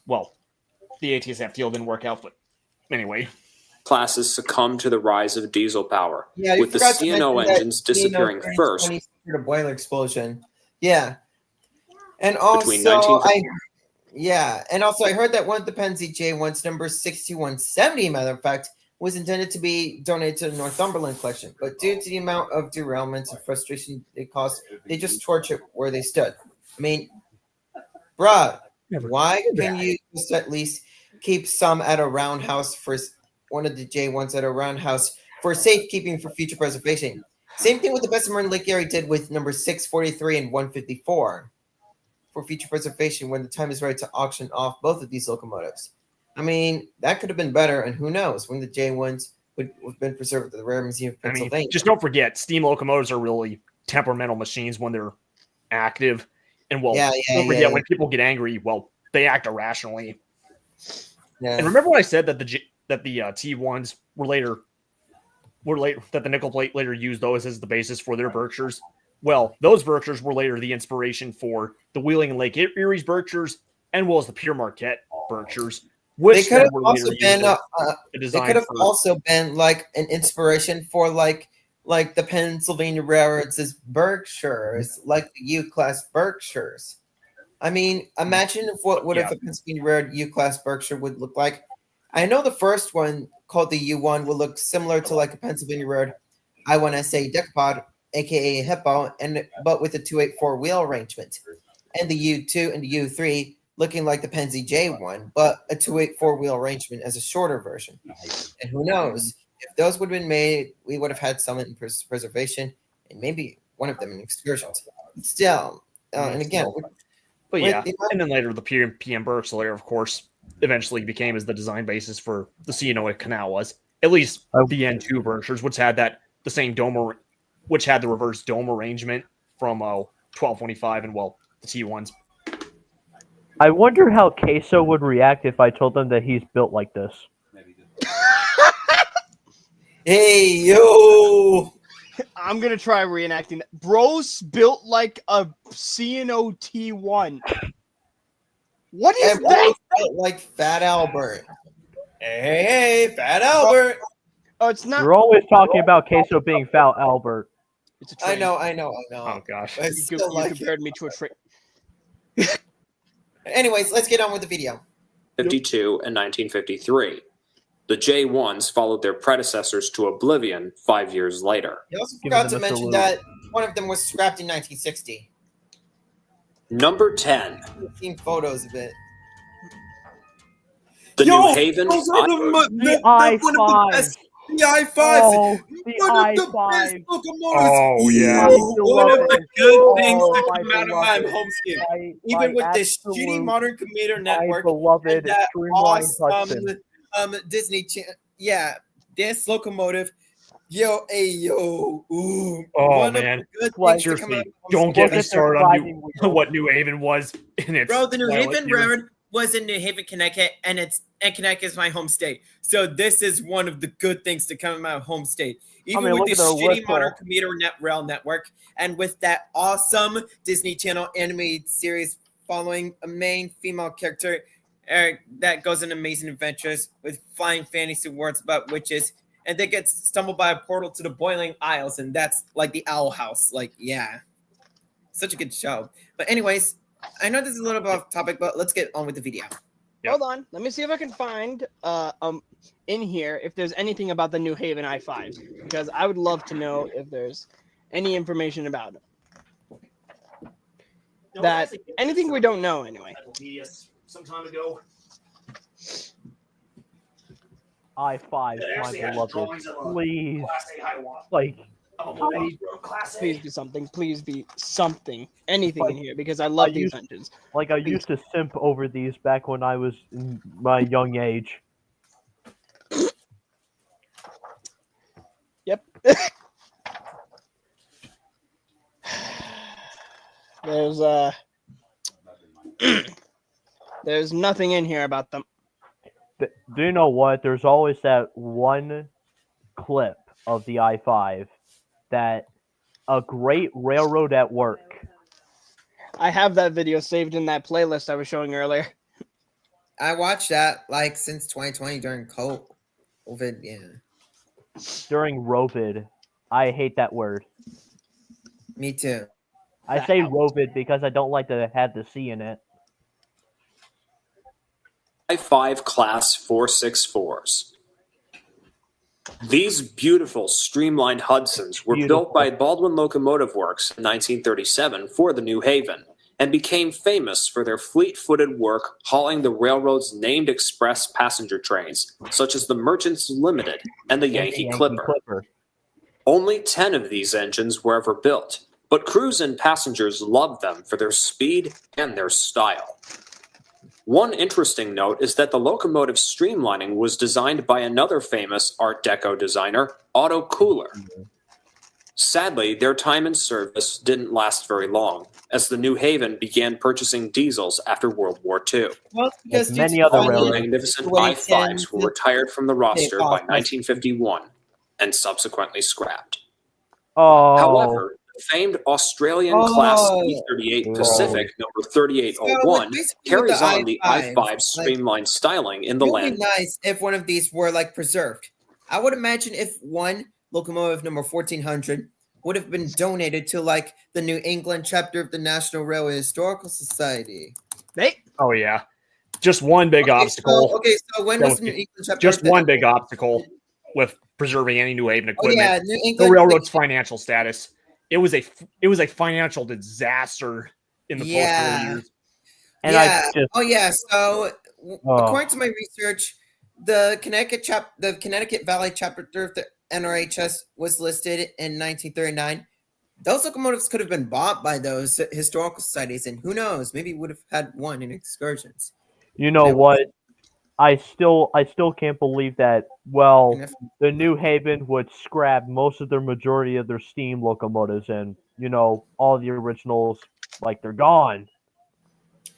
well, the ATSF deal didn't work out. But anyway, classes succumbed to the rise of diesel power, Yeah, you with the forgot to C&O mention that engines disappearing C&O first. 20 suffered a boiler explosion. Yeah, and Between also 1950 and also I heard that one of the Pennsy J1's number 6170, matter of fact, was intended to be donated to the Northumberland collection, but due to the amount of derailments and frustration it caused, they just torched it where they stood. I mean, bruh, why can you just at least keep some at a roundhouse for one of the J1s at a roundhouse for safekeeping for future preservation? Same thing with the Bessemer Lake Erie did with number 643 and 154 for future preservation when the time is right to auction off both of these locomotives. I mean, that could have been better, and who knows when the J1s would have been preserved at the Rare Museum of Pennsylvania. I mean, just don't forget, steam locomotives are really temperamental machines when they're active. And don't forget, when people get angry, well, they act irrationally. Yeah. And remember when I said that the T1s were that the nickel plate later used those as the basis for their Berkshires? Well, those Berkshires were later the inspiration for the Wheeling and Lake Erie's Berkshires, and well as the Pure Marquette Berkshires, They which could then have were also later been. used as a They design could have for. also been like an inspiration for like the Pennsylvania Railroads' Berkshires, like the U-class Berkshires. I mean, imagine if what Yeah. if a Pennsylvania Railroad U-class Berkshire would look like. I know the first one called the U1 will look similar to like a Pennsylvania Road I1SA decapod, aka Hippo, but with a 284 wheel arrangement, and the U2 and the U3 looking like the Pennsy J1, but a 284 wheel arrangement as a shorter version. And who knows, if those would have been made, we would have had some in preservation and maybe one of them in excursions. Still, and again, But yeah, and then later the PM Berkshire, of course, eventually became as the design basis for the Seenoy Canal was. At least the N2 Berkshires, which had the same dome, which had the reverse dome arrangement from 1225 and the T1s. I wonder how Queso would react if I told him that he's built like this. Hey, yo! I'm gonna try reenacting that. Bro's built like a C&O T1. What is that? Built like Fat Albert. Hey, Fat Albert! Oh, it's not. You're always talking about Queso being Fat Albert. It's a I train. know. Oh gosh. I You still like compared me to a train. Anyways, let's get on with the video. 52 and 1953. The J1s followed their predecessors to oblivion 5 years later. You also Giving forgot them to a mention salute. that one of them was scrapped in 1960. Number 10. I've seen photos of it. The New Haven those are The one of the I-5. best. The I-5s. Oh, the One of the I-5. best locomotives. Oh, yeah. One of the good things Oh, that my come out of my beloved. home state. My Even with this absolute- shitty modern commuter My network beloved and that streamlined Hudson. awesome Disney channel. Yeah, this locomotive. Yo, ooh. Oh, one man. of the good Like, things to come out Seriously, of don't get me started on driving wheel. what New Haven was in its Bro, the New twilight Haven years. Railroad was in New Haven, Connecticut, and Connecticut is my home state. So this is one of the good things to come out of my home state. Even look with at this their shitty whistle. modern commuter rail network, and with that awesome Disney Channel animated series following a main female character that goes on amazing adventures with flying fantasy worlds about witches, and they get stumbled by a portal to the Boiling Isles, and that's like the Owl House. Like, yeah, such a good show. But anyways, I know this is a little bit off topic, but let's get on with the video. Yep. Hold on. Let me see if I can find in here if there's anything about the New Haven I-5, because I would love to know if there's any information about it. That anything we don't know anyway. Some time ago. I-5, my beloved. Please. Like, Please be something. Please be something. Anything in here, because I love these engines. Like, I used to simp over these back when I was in my young age. Yep. There's nothing in here about them. Do you know what? There's always that one clip of the I-5 that a great railroad at work. I have that video saved in that playlist I was showing earlier. I watched that like since 2020 during COVID. Yeah, During Rovid. I hate that word. me too. I say Rovid because I don't like to have the C in it. I-5 Class 464s. These beautiful streamlined Hudsons were built by Baldwin Locomotive Works in 1937 for the New Haven and became famous for their fleet-footed work hauling the railroad's named express passenger trains, such as the Merchants Limited and the Yankee Clipper. Only 10 of these engines were ever built, but crews and passengers loved them for their speed and their style. One interesting note is that the locomotive streamlining was designed by another famous Art Deco designer, Otto Kuhler. Sadly, their time in service didn't last very long, as the New Haven began purchasing diesels after World War II. Well, because many other The railroads. magnificent I-5s were retired from the roster by 1951 and subsequently scrapped. Oh, However, famed Australian Class C-38 Pacific number 3801 carries on the I-5 streamlined styling in the land. It would be nice if one of these were like preserved. I would imagine if one locomotive number 1400 would have been donated to like the New England chapter of the National Railway Historical Society. Oh yeah, just one big obstacle. So when was the New England chapter? Just one big obstacle with preserving any New Haven equipment. Yeah, the railroad's financial status. It was a financial disaster in the post-war years. And So according to my research, the Connecticut Valley chapter of the NRHS was listed in 1939. Those locomotives could have been bought by those historical societies, and who knows, maybe would have had one in excursions. You know what? I still can't believe that. Well, the New Haven would scrap most of their majority of their steam locomotives, and all the originals, like, they're gone.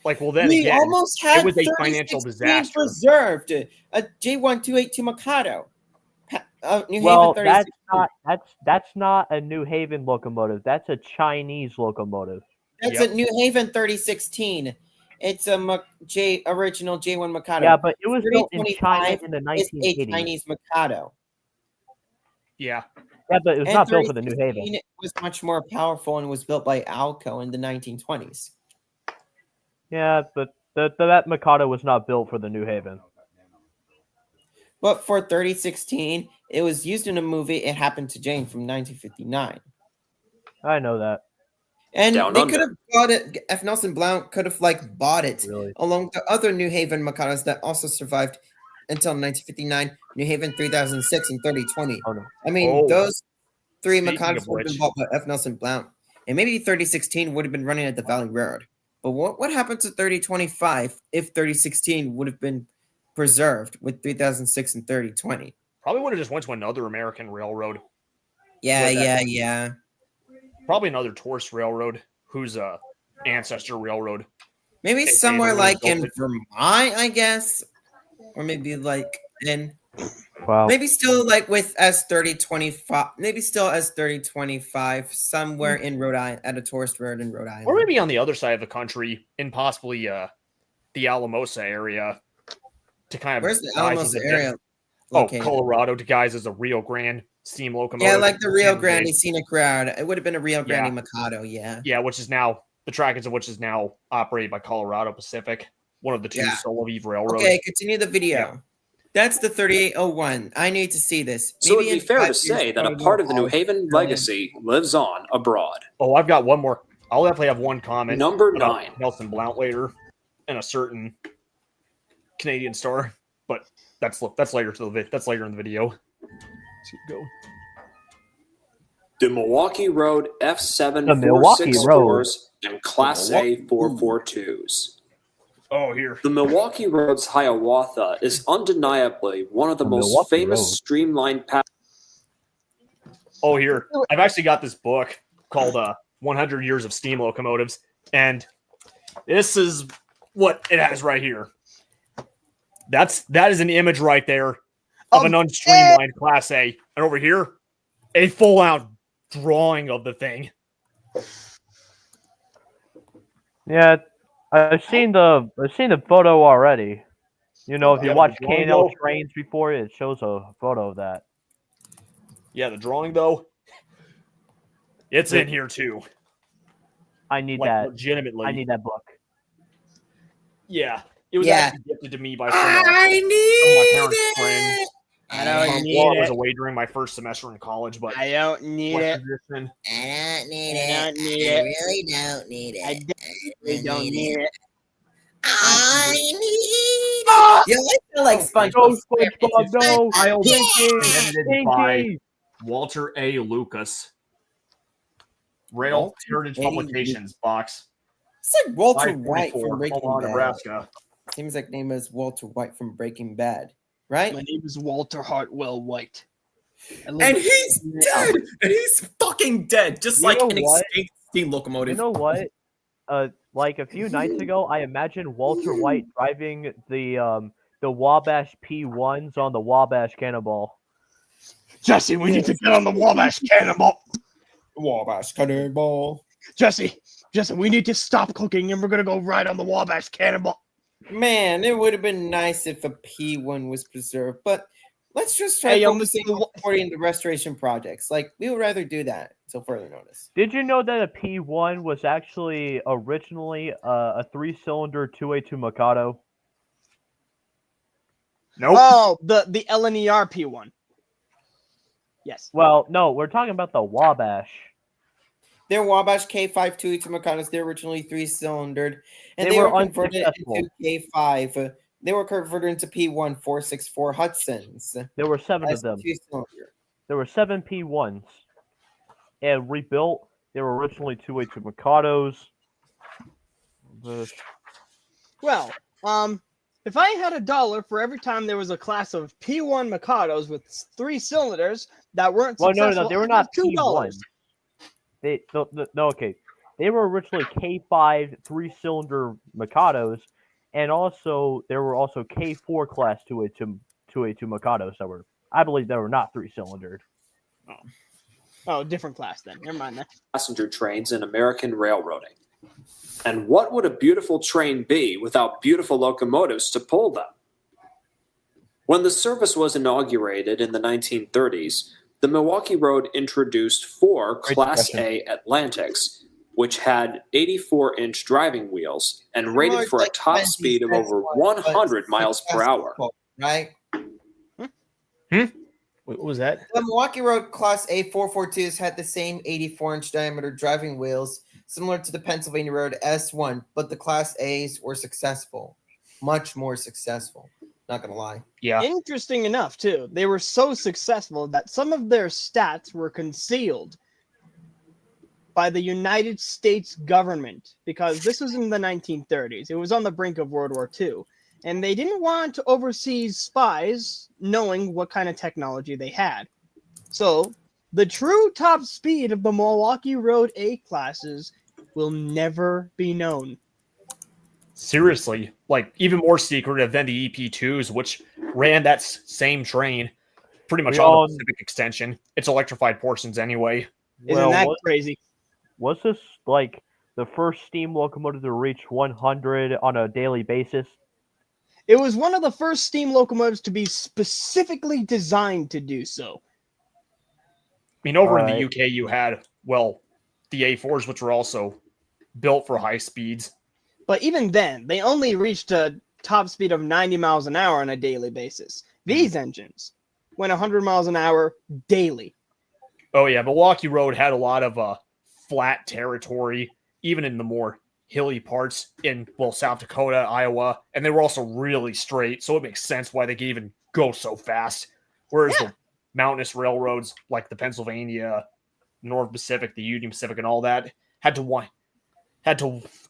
Like, well, then we again, almost had it was a financial disaster. Preserved a J1282 Mikado. Well, that's not a New Haven locomotive. That's a Chinese locomotive. That's a New Haven 3016. It's a original J1 Mikado. Yeah, but it was built in China in the 1980s. It's a Chinese Mikado. Yeah. Yeah, but it was not built for the New Haven. It was much more powerful and was built by Alco in the 1920s. Yeah, but that Mikado was not built for the New Haven. But for 3016, it was used in a movie, It Happened to Jane, from 1959. I know that. And they could have bought it. F. Nelson Blount could have bought it along with the other New Haven Mikados that also survived until 1959. New Haven 3006 and 3020. Oh, no. I mean, those three Mikados would have been bought by F. Nelson Blount, and maybe 3016 would have been running at the Valley Railroad. But what happened to 3025 if 3016 would have been preserved with 3006 and 3020? Probably would have just went to another American railroad. Yeah. Probably another tourist railroad whose ancestor railroad. Maybe somewhere like in Vermont, I guess. Or maybe in maybe still with S3025. Maybe still S3025 somewhere in Rhode Island at a tourist road in Rhode Island. Or maybe on the other side of the country in possibly the Alamosa area to kind of. Where's the Alamosa area? Located? Colorado to guise as a Rio Grande steam locomotive. Yeah, like the Rio Grande Scenic Route. It would have been a Rio Grande Mikado, Yeah, which is now, the trackage of which is now operated by Colorado Pacific, one of the two Soloviev railroads. Okay, continue the video. Yeah. That's the 3801. I need to see this. So it'd be fair to say that a part of the New Haven legacy lives on abroad. Oh, I've got one more. I'll definitely have one comment. Number 9. Nelson Blount later in a certain Canadian store, but that's later that's later in the video. Let's keep going. The Milwaukee Road F746 and Class A 442s. Oh, here. The Milwaukee Road's Hiawatha is undeniably one of the most famous streamlined Oh, here. I've actually got this book called 100 Years of Steam Locomotives, and this is what it has right here. That is an image right there of an unstreamlined Class A. And over here, a full-out drawing of the thing. Yeah, I've seen the photo already. If you watch K&L Trains before, it shows a photo of that. Yeah, the drawing though, it's in here too. I need that. Legitimately, I need that book. Yeah, it was actually gifted to me by someone. I need it. I don't need it. I it. was away during my first semester in college, but I don't need it. I don't need it. I don't need it. I really don't need it. I definitely don't need it. I need it. You like SpongeBob? No, edited by Walter A. Lucas. Rail Heritage Publications box. It's like Walter White from Breaking Omaha, Bad. Nebraska. Seems like name is Walter White from Breaking Bad, right? My name is Walter Hartwell White. And he's dead. And he's fucking dead, just like an extinct steam locomotive. You know what? Like a few nights ago, I imagined Walter White driving the Wabash P1s on the Wabash Cannonball. Jesse, we need to get on the Wabash Cannonball. Wabash Cannonball. Jesse, we need to stop cooking and we're gonna go right on the Wabash Cannonball. Man, it would have been nice if a P1 was preserved, but let's just try Hey, focusing on supporting the restoration projects. Like, we would rather do that until further notice. Did you know that a P1 was actually originally a 3-cylinder 2A2 Mikado? Nope. Oh, the LNER P1. Yes. Well, no, we're talking about the Wabash. They're Wabash K5 2A2 Mikados. They're originally 3-cylindered, and They they were were converted unsuccessful. into K5. They were converted into P1 464 Hudsons. There were 7 of them. 2-cylinder. There were 7 P1s. And rebuilt, they were originally 2A2 Mikados. Well, if I had $1 for every time there was a class of P1 Mikados with 3 cylinders that weren't successful, No, they were not $2. P1. Okay. They were originally K5 3-cylinder Mikados, and also there were also K4 class 2A2 Mikados that were, I believe, they were not 3-cylindered. Oh, different class then. Never mind that. Passenger trains in American railroading. And what would a beautiful train be without beautiful locomotives to pull them? When the service was inaugurated in the 1930s, the Milwaukee Road introduced 4 Class A Atlantics, which had 84-inch driving wheels and rated for a top speed of over 100 miles per hour. Right? What was that? The Milwaukee Road Class A 442s had the same 84-inch diameter driving wheels, similar to the Pennsylvania Road S1, but the Class A's were successful. Much more successful. Not going to lie. Yeah. Interesting enough, too. They were so successful that some of their stats were concealed by the United States government, because this was in the 1930s. It was on the brink of World War II. And they didn't want overseas spies knowing what kind of technology they had. So, the true top speed of the Milwaukee Road A classes will never be known. Seriously, like even more secretive than the EP2s, which ran that same train pretty much on the Pacific Extension. It's electrified portions anyway. Isn't that crazy? Was this like the first steam locomotive to reach 100 on a daily basis? It was one of the first steam locomotives to be specifically designed to do so. I mean, over in the UK, you had, well, the A4s, which were also built for high speeds. But even then, they only reached a top speed of 90 miles an hour on a daily basis. These engines went 100 miles an hour daily. Oh, yeah. Milwaukee Road had a lot of flat territory, even in the more hilly parts in, well, South Dakota, Iowa, and they were also really straight, so it makes sense why they could even go so fast. Whereas the mountainous railroads like the Pennsylvania, North Pacific, the Union Pacific, and all that had to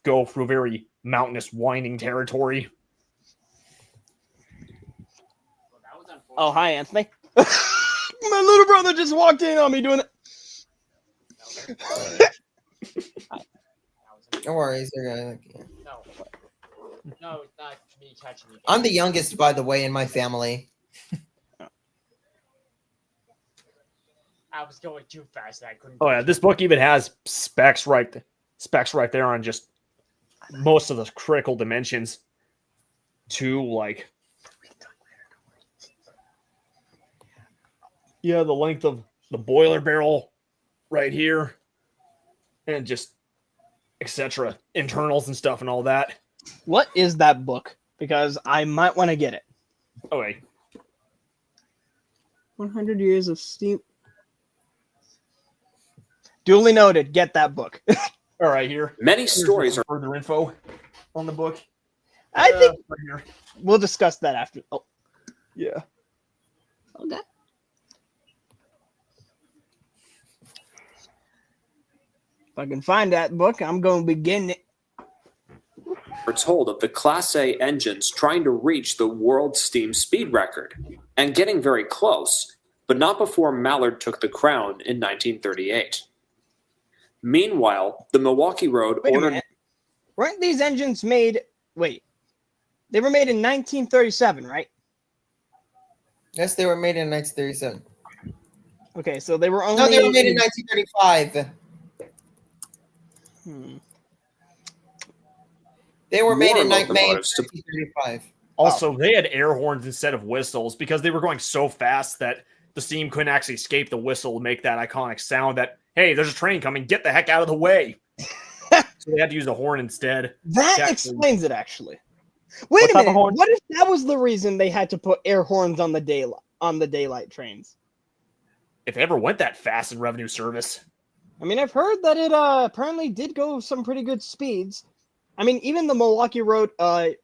go through very mountainous, winding territory. Oh, hi, Anthony. My little brother just walked in on me doing it. No worries. No, it's not me touching you. I'm the youngest, by the way, in my family. I was going too fast. I couldn't. Oh yeah, this book even has specs right there on just most of the critical dimensions. To like, yeah, the length of the boiler barrel right here, and just etc. internals and stuff and all that. What is that book? Because I might want to get it. Okay. 100 Years of Steam. Duly noted. Get that book. All right, here. Many stories are further info on the book. I think right here. we'll discuss that after. Oh, Yeah. okay. If I can find that book, I'm going to be getting it. We're told of the Class A engines trying to reach the world steam speed record and getting very close, but not before Mallard took the crown in 1938. Meanwhile, the Milwaukee Road Wait a ordered... minute. Weren't these engines made... Wait. They were made in 1937, right? Yes, they were made in 1937. Okay, so they were only... No, they were made in 1935. They were made More in May of locomotives to 1935. Also, they had air horns instead of whistles because they were going so fast that the steam couldn't actually escape the whistle to make that iconic sound that, hey, there's a train coming, get the heck out of the way. So they had to use a horn instead. That explains it, actually. Wait a minute. What if that was the reason they had to put air horns on the daylight trains? If they ever went that fast in revenue service. I mean, I've heard that it apparently did go some pretty good speeds. I mean, even the Milwaukee Road, like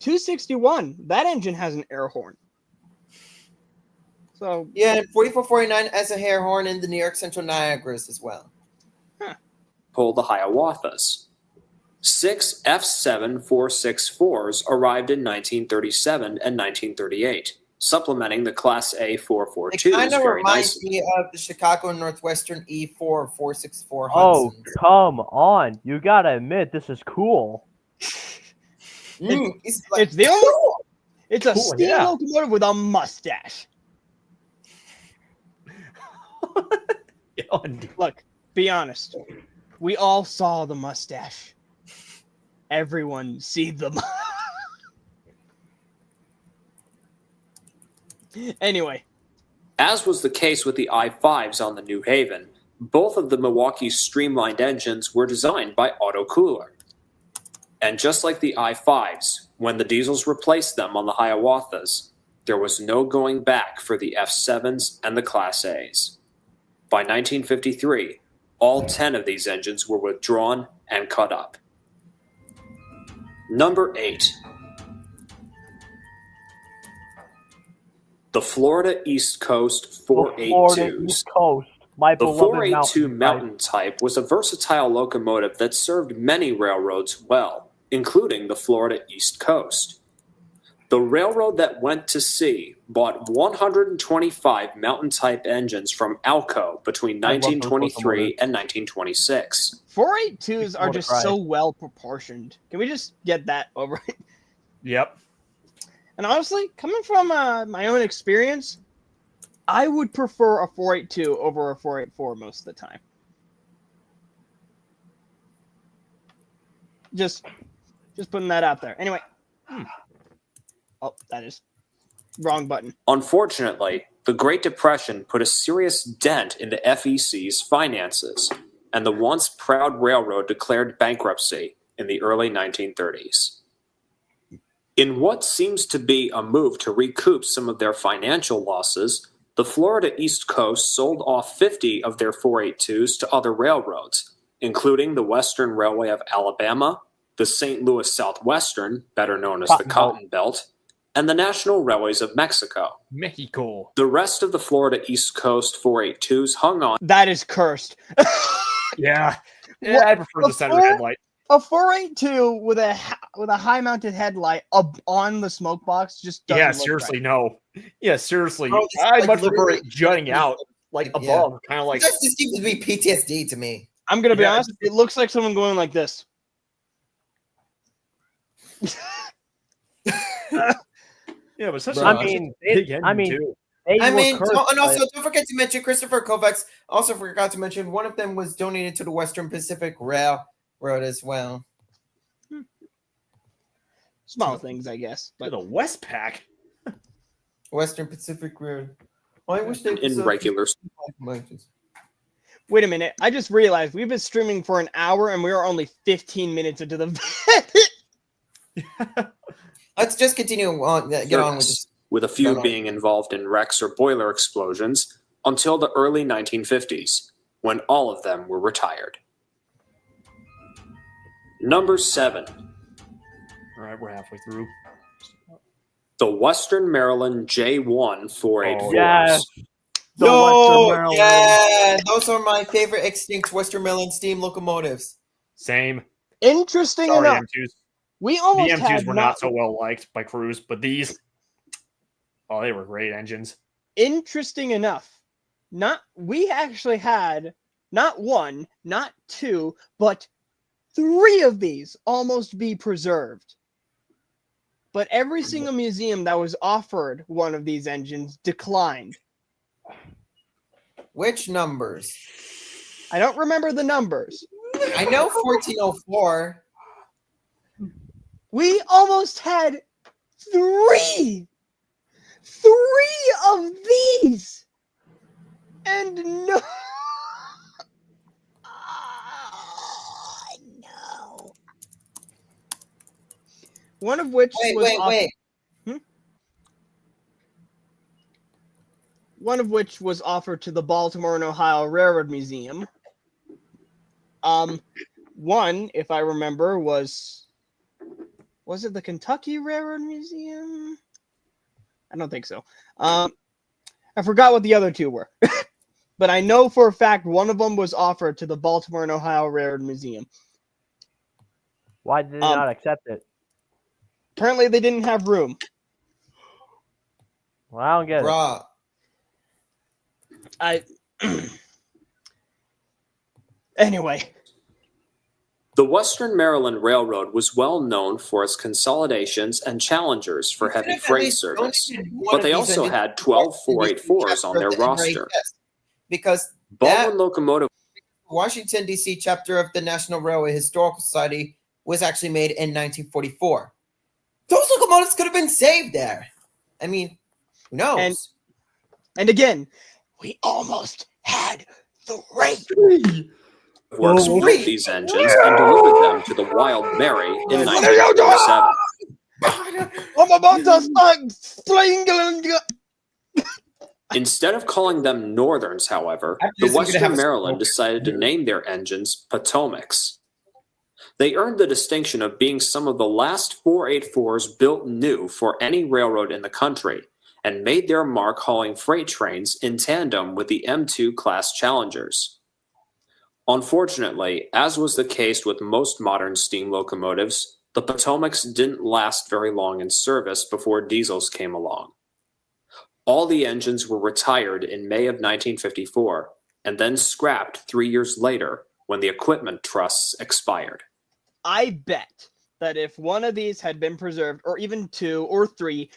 261, that engine has an air horn. So yeah, and 4449 has a air horn in the New York Central Niagaras as well. Pull the Hiawatha's. 6 F7464s arrived in 1937 and 1938, supplementing the Class A 442s It kind of very reminds nicely. me of the Chicago Northwestern E4 464 Oh, Hudsons. come on. You gotta admit, this is cool. It's the only. It's a steam locomotive with a mustache. Look, be honest. We all saw the mustache. Everyone see the. Anyway. As was the case with the I-5s on the New Haven, both of the Milwaukee's streamlined engines were designed by Otto Cooler. And just like the I-5s, when the diesels replaced them on the Hiawathas, there was no going back for the F7s and the Class A's. By 1953, all 10 of these engines were withdrawn and cut up. Number 8. The Florida East Coast 482s. East Coast, my The beloved 482 mountain type was a versatile locomotive that served many railroads well, including the Florida East Coast. The railroad that went to sea bought 125 mountain-type engines from Alco between 1923 and 1926. 482s are just so well proportioned. Can we just get that over? Yep. And honestly, coming from my own experience, I would prefer a 482 over a 484 most of the time. Just putting that out there. Anyway. Oh, that is wrong button. Unfortunately, the Great Depression put a serious dent into FEC's finances, and the once proud railroad declared bankruptcy in the early 1930s. In what seems to be a move to recoup some of their financial losses, the Florida East Coast sold off 50 of their 482s to other railroads, including the Western Railway of Alabama, the St. Louis Southwestern, better known as the Cotton Belt, and the National Railways of Mexico. Mexico. The rest of the Florida East Coast 482s hung on. That is cursed. Yeah. I prefer the center headlight. A 482 with a high-mounted headlight up on the smoke box just doesn't look seriously, right. no. Yeah, seriously. Bro, I'd much prefer it jutting out, like above, kind of like. That just seems to be PTSD to me. I'm gonna be honest. It looks like someone going like this. Yeah, but such big engine too. And also don't forget to mention Christopher Kovacs. Also forgot to mention one of them was donated to the Western Pacific Railroad as well. Small things, I guess. But the Westpac, Western Pacific Railroad. I wish they in regular. Wait a minute! I just realized we've been streaming for an hour and we are only 15 minutes into the. Let's just continue on. Get on with this. With a few being involved in wrecks or boiler explosions until the early 1950s, when all of them were retired. Number 7. All right, we're halfway through. The Western Maryland J1 484s. Yes. Yeah, those are my favorite extinct Western Maryland steam locomotives. Same. Interesting enough. M2s. We almost the M2s had were not so well liked by crews, but these, they were great engines. Interesting enough, we actually had not one, not two, but 3 of these almost be preserved. But every single museum that was offered one of these engines declined. Which numbers? I don't remember the numbers. I know 1404. We almost had three of these, and no. No. One of which Wait. One of which was offered to the Baltimore and Ohio Railroad Museum. One, if I remember, was it the Kentucky Railroad Museum? I don't think so. I forgot what the other two were. But I know for a fact one of them was offered to the Baltimore and Ohio Railroad Museum. Why did they not accept it? Apparently they didn't have room. Well, I don't get Bruh. Anyway. The Western Maryland Railroad was well known for its consolidations and challengers for heavy freight service, but they also had 12 484s on their roster. Because Baldwin Locomotive Washington, D.C. chapter of the National Railway Historical Society was actually made in 1944. Those locomotives could have been saved there. I mean, who knows? And again, we almost had three. Works built these engines and delivered them to the Wild Mary in 1947. I'm about to start playing. Instead of calling them Northerns, however, the Western Maryland decided to name their engines Potomacs. They earned the distinction of being some of the last 484s built new for any railroad in the country, and made their mark hauling freight trains in tandem with the M2 class Challengers. Unfortunately, as was the case with most modern steam locomotives, the Potomacs didn't last very long in service before diesels came along. All the engines were retired in May of 1954, and then scrapped 3 years later when the equipment trusts expired. I bet that if one of these had been preserved, or even two or three,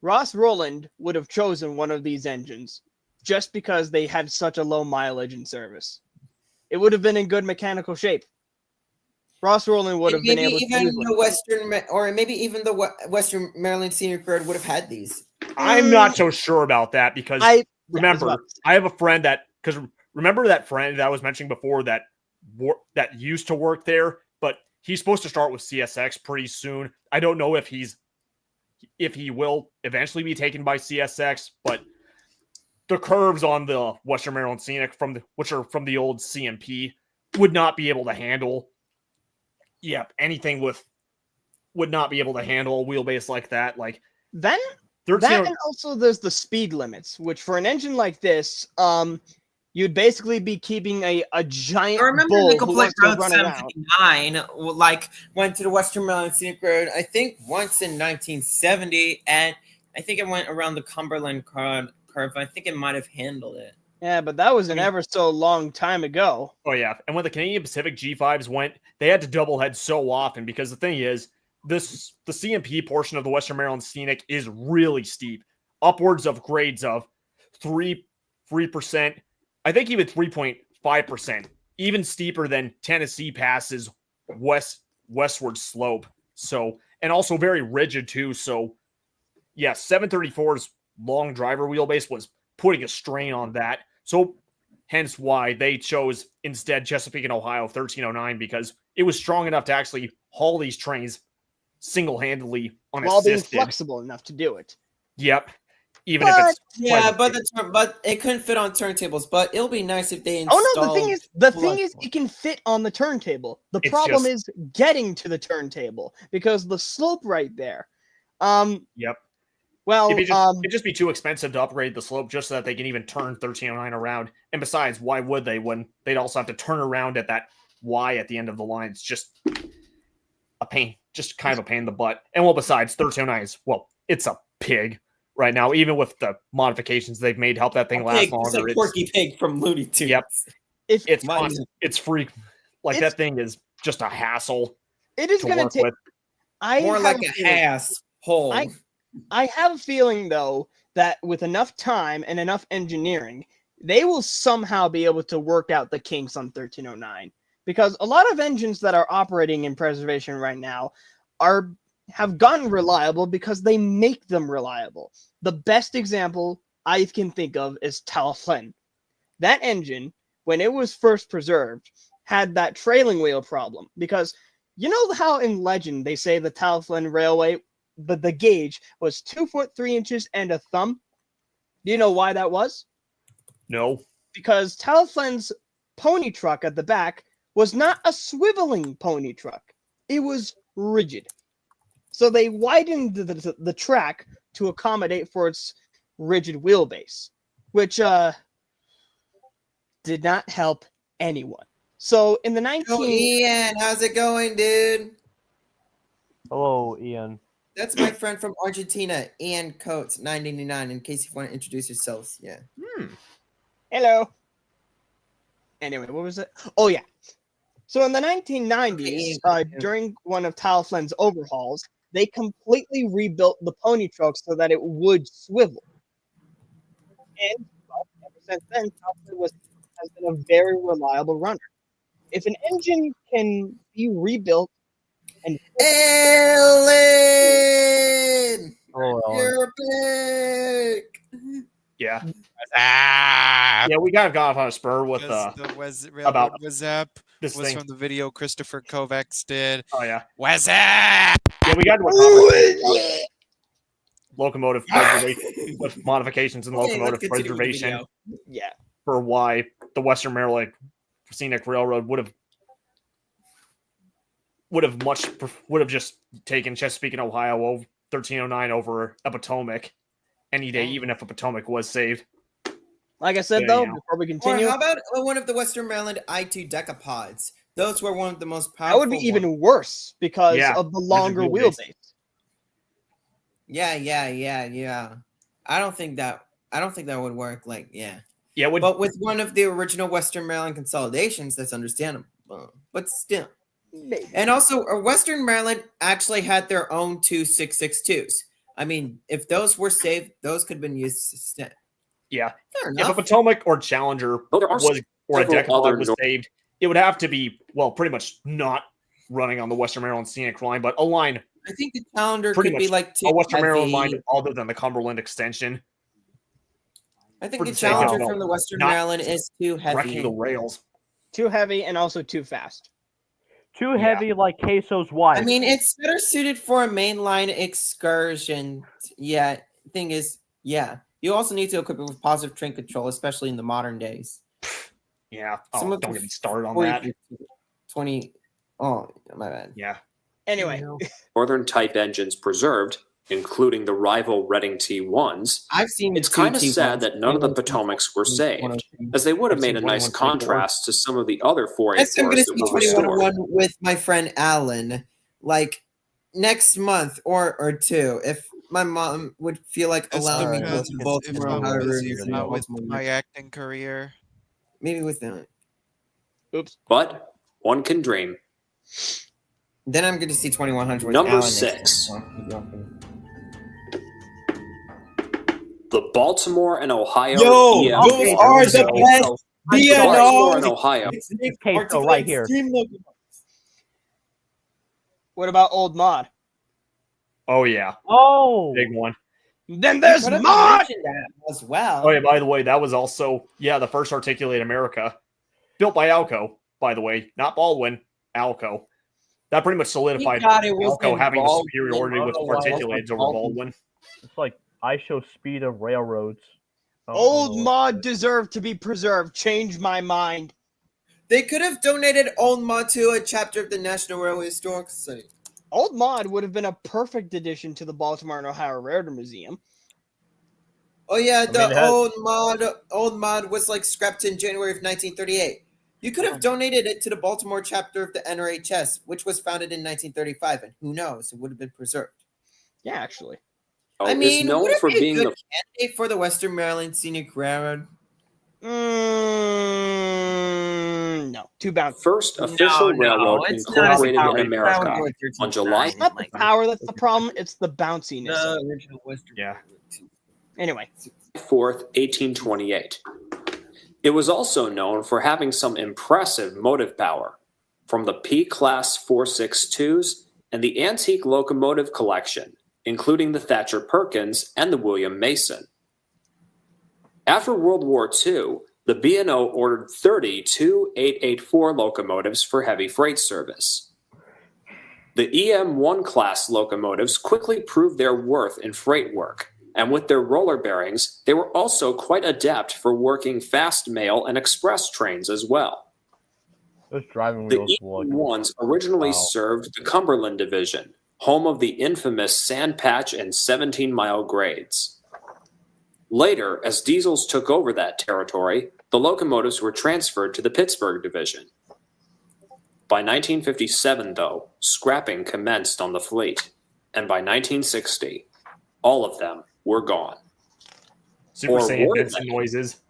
Ross Rowland would have chosen one of these engines just because they had such a low mileage in service. It would have been in good mechanical shape. Ross Rowland would have been able to use maybe even the Western Maryland Scenic Road would have had these. I'm not so sure about that because I have a friend remember that friend that I was mentioning before that used to work there, but he's supposed to start with CSX pretty soon. I don't know if he will eventually be taken by CSX, but the curves on the Western Maryland Scenic which are from the old CMP would not be able to handle. Yeah, anything would not be able to handle a wheelbase like that. Like then and also there's the speed limits, which for an engine like this, you'd basically be keeping a giant bull who wants to run around. Like went to the Western Maryland Scenic Road, I think once in 1970, and I think it went around the Cumberland curve. I think it might have handled it. Yeah, but that was an ever so long time ago. Oh yeah, and when the Canadian Pacific G5s went, they had to double head so often because the thing is, the CMP portion of the Western Maryland Scenic is really steep, upwards of grades of 3%, I think even 3.5%, even steeper than Tennessee Pass's westward slope. So, and also very rigid too. So, yeah, 734's long driver wheelbase was putting a strain on that. So, hence why they chose instead Chesapeake and Ohio 1309, because it was strong enough to actually haul these trains single-handedly unassisted. While being flexible enough to do it. Yep. But it couldn't fit on turntables. But it'll be nice if they install. Oh no, the thing is, it can fit on the turntable. The problem is getting to the turntable because the slope right there. Yep. Well, it'd just be too expensive to upgrade the slope just so that they can even turn 1309 around. And besides, why would they when they'd also have to turn around at that Y at the end of the line? It's just a pain, just kind of a pain in the butt. And well, besides, 1309 is, it's a pig right now, even with the modifications they've made to help that thing last longer. It's a Porky Pig from Looney Tunes. Yep. It's free. That thing is just a hassle. It is going to take more like a asshole. I have a feeling, though, that with enough time and enough engineering, they will somehow be able to work out the kinks on 1309. Because a lot of engines that are operating in preservation right now have gotten reliable because they make them reliable. The best example I can think of is Talflen. That engine, when it was first preserved, had that trailing wheel problem. Because you know how in Legend they say the Talflen Railway, the gauge was 2 foot 3 inches and a thumb? Do you know why that was? No. Because Talflen's pony truck at the back was not a swiveling pony truck. It was rigid. So they widened the track to accommodate for its rigid wheelbase, which did not help anyone. So in the 19... Oh, Ian, how's it going, dude? Hello, Ian. That's my friend from Argentina, Ian Coates, 999, in case you want to introduce yourselves. Yeah. Hello. Anyway, what was it? Oh, yeah. So in the 1990s, during one of Talflen's overhauls, they completely rebuilt the pony truck so that it would swivel. And ever since then, Talflen has been a very reliable runner. If an engine can be rebuilt and... Ellen! Hello, Ellen. You're big! Yeah. Ah, Yeah, we kind of got off on a spur with the about Railroad was up. this Was thing. from the video Christopher Kovacs did. Oh yeah. Was up. Yeah, we got into a conversation about locomotive preservation with modifications in Okay, locomotive let's continue with the preservation video. Yeah. for why the Western Maryland Scenic Railroad would have just taken Chesapeake and Ohio over 1309 over a Potomac any day, even if a Potomac was saved. Like I said, Yeah, though, yeah. before we Or continue, how about one of the Western Maryland I-2 decapods? Those were one of the most that powerful would be ones. even worse because Yeah, of the longer wheelbase. wheelbase. Yeah. I don't think that would work. Yeah, But with one of the original Western Maryland consolidations, that's understandable. But still. Maybe. And also, Western Maryland actually had their own 2 662s. I mean, if those were saved, those could have been used instead. yeah. Fair If a enough. Potomac or Challenger Well, there are or a several decapod other was saved, it would have to be, well, pretty much not running on the Western Maryland Scenic Line, but a line, I think the calendar pretty could be much like too a Western Maryland heavy. line other than the Cumberland extension, I think for the the sake of, Challenger well, from the Western not Maryland is too wrecking the heavy. rails. Too heavy and also too fast. Too heavy like Queso's wife. I mean, it's better suited for a mainline excursion. Yeah, thing is, yeah. You also need to equip it with positive train control, especially in the modern days. Yeah. Some Oh, of don't the get me started on 40, that. 20. Oh, my bad. Yeah. Anyway, Northern type engines preserved, including the rival Reading T1s. I've seen It's two kind of T1s. sad that none of the 21, Potomacs were 22, saved, 102. as they would have I've made seen a nice 21, 24. contrast to some of the other 484s Yes, I'm going to that see were 2101 restored. with my friend Alan, like next month or two, if my mom would feel like It's allowing me to go because to if Baltimore, I'm Ohio, busy River, not with Baltimore, my acting career. maybe with them. oops. But one can dream. Then I'm going to see 2100 with Number Alan next 6. month. The Baltimore and Ohio Yo, EF those are the best Baltimore and BNOs. Ohio. Queso right here. What about Old Mod? Oh, yeah. Oh! Big one. Then there's Could have Mod! mentioned that as well. Oh, yeah, by the way, that was also, the first Articulate America. Built by Alco, by the way. Not Baldwin, Alco. That pretty much solidified God, it was Alco having the Baldwin. superiority with I don't know why it was articulates over Baldwin. Baldwin. It's like I show speed of railroads. Old Mod deserved to be preserved. Change my mind. They could have donated Old Mod to a chapter of the National Railway Historical Society. Old Mod would have been a perfect addition to the Baltimore and Ohio Railroad Museum. Oh yeah, the mean, old mod was like scrapped in January of 1938. You could have donated it to the Baltimore chapter of the NRHS, which was founded in 1935, and who knows, it would have been preserved. Yeah, actually. I mean, is known would it for be a being good the candidate for the Western Maryland Scenic Railroad? No, too bouncy. first official railroad it's not as incorporated in powerful. America That would go with on July. It's not the power that's the problem, it's the bounciness. The original Western. Yeah. Anyway, 4th, 1828. It was also known for having some impressive motive power, from the P-Class 462s and the antique locomotive collection, including the Thatcher Perkins and the William Mason. After World War II, the B&O ordered 30 2884 locomotives for heavy freight service. The EM1 class locomotives quickly proved their worth in freight work, and with their roller bearings, they were also quite adept for working fast mail and express trains as well. Those driving The wheels EM1s originally served the Cumberland Division, home of the infamous Sand Patch and 17-mile grades. Later, as diesels took over that territory, the locomotives were transferred to the Pittsburgh Division. By 1957, though, scrapping commenced on the fleet, and by 1960, all of them were gone. Super Saiyan Benson noises.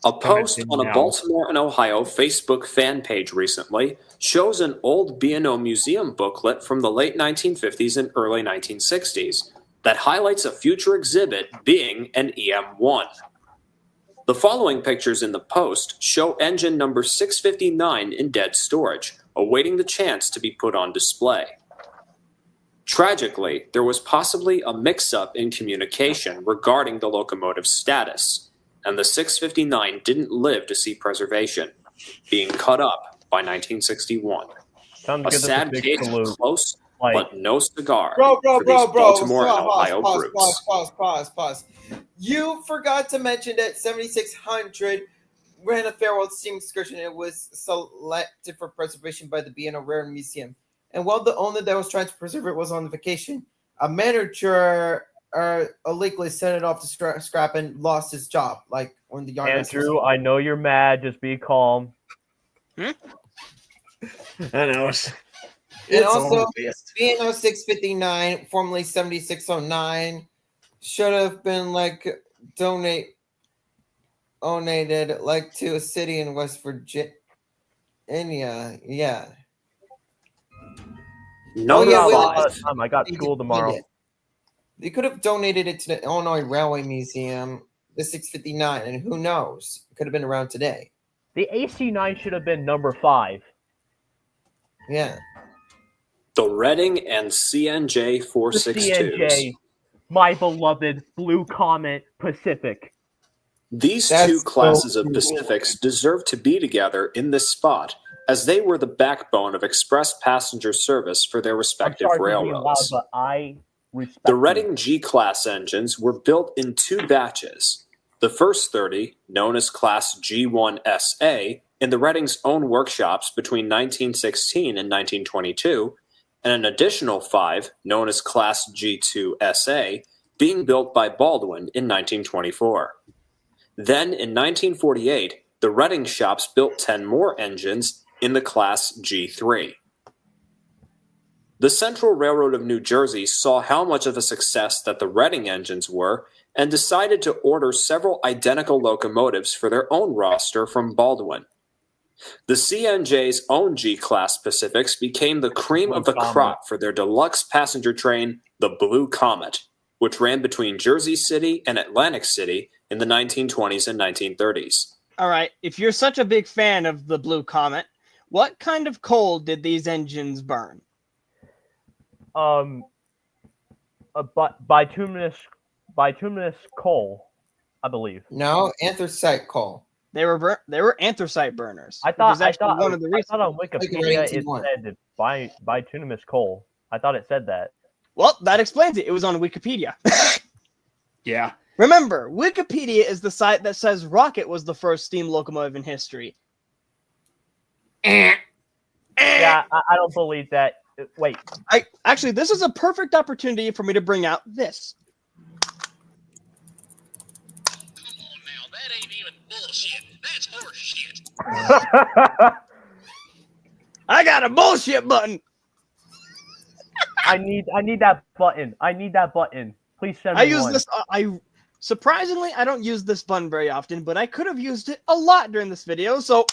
A post on a Baltimore and Ohio Facebook fan page recently shows an old B&O museum booklet from the late 1950s and early 1960s that highlights a future exhibit being an EM1. The following pictures in the post show engine number 659 in dead storage, awaiting the chance to be put on display. Tragically, there was possibly a mix-up in communication regarding the locomotive's status, and the 659 didn't live to see preservation, being cut up by 1961. A sad case of close, but no cigar for these Baltimore and Ohio groups. Pause. You forgot to mention that 7600 ran a Farewell Steam excursion. It was selected for preservation by the B&O Rare Museum. And while the owner that was trying to preserve it was on vacation, a manager illegally sent it off to scrap and lost his job. Like when the young Andrew, I know you're mad. Just be calm. I know. And also, B&O 659, formerly 7609, should have been like donated like to a city in West Virginia. Yeah. I got school tomorrow. They could have donated it to the Illinois Railway Museum, the 659, and who knows? It could have been around today. The AC9 should have been number 5. Yeah. The Reading and CNJ 462s. CNJ, my beloved Blue Comet Pacific. These two classes of Pacifics deserve to be together in this spot, as they were the backbone of express passenger service for their respective railroads. Loud, but the Reading G-class engines were built in 2 batches. The first 30, known as Class G1SA, in the Reading's own workshops between 1916 and 1922, and an additional 5, known as Class G2SA, being built by Baldwin in 1924. Then, in 1948, the Reading shops built 10 more engines in the Class G3. The Central Railroad of New Jersey saw how much of a success that the Reading engines were and decided to order several identical locomotives for their own roster from Baldwin. The CNJ's own G-Class Pacifics became the cream of the crop for their deluxe passenger train, the Blue Comet, which ran between Jersey City and Atlantic City in the 1920s and 1930s. All right, if you're such a big fan of the Blue Comet, what kind of coal did these engines burn? Bituminous coal, I believe. No, anthracite coal. They were anthracite burners. I thought one of the reasons. I thought on Wikipedia it said bituminous coal. I thought it said that. Well, that explains it. It was on Wikipedia. Yeah. Remember, Wikipedia is the site that says Rocket was the first steam locomotive in history. Yeah, I don't believe that. Wait. Actually, this is a perfect opportunity for me to bring out this. That ain't even bullshit. That's horse shit. I got a bullshit button. I need that button. I need that button. Please send me I use one. this. Surprisingly, I don't use this button very often, but I could have used it a lot during this video. So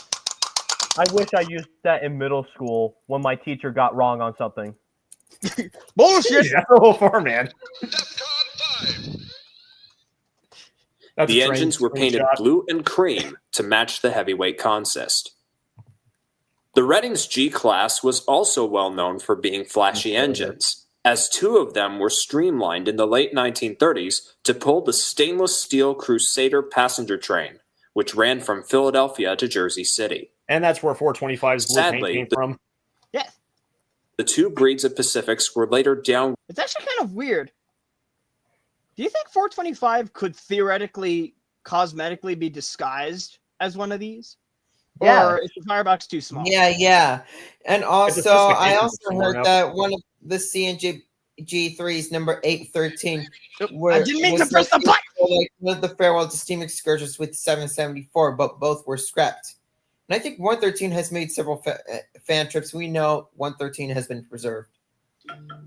I wish I used that in middle school when my teacher got wrong on something. Bullshit. That's a little far, man. That's The a train engines were painted screenshot. blue and cream to match the heavyweight consist. The Reading's G-Class was also well known for being flashy engines, as two of them were streamlined in the late 1930s to pull the stainless steel Crusader passenger train, which ran from Philadelphia to Jersey City. And that's where 425's blue paint Sadly, came from. Yeah. The two breeds of Pacifics were later down. It's actually kind of weird. Do you think 425 could theoretically, cosmetically be disguised as one of these? Yeah. Or is the firebox too small? Yeah. And also, specific I engine also small heard enough. that one of the CNG G3's number 813 I didn't mean to was press the button! like one of the farewell to steam excursions with 774, but both were scrapped. And I think 113 has made several fan trips. We know 113 has been preserved.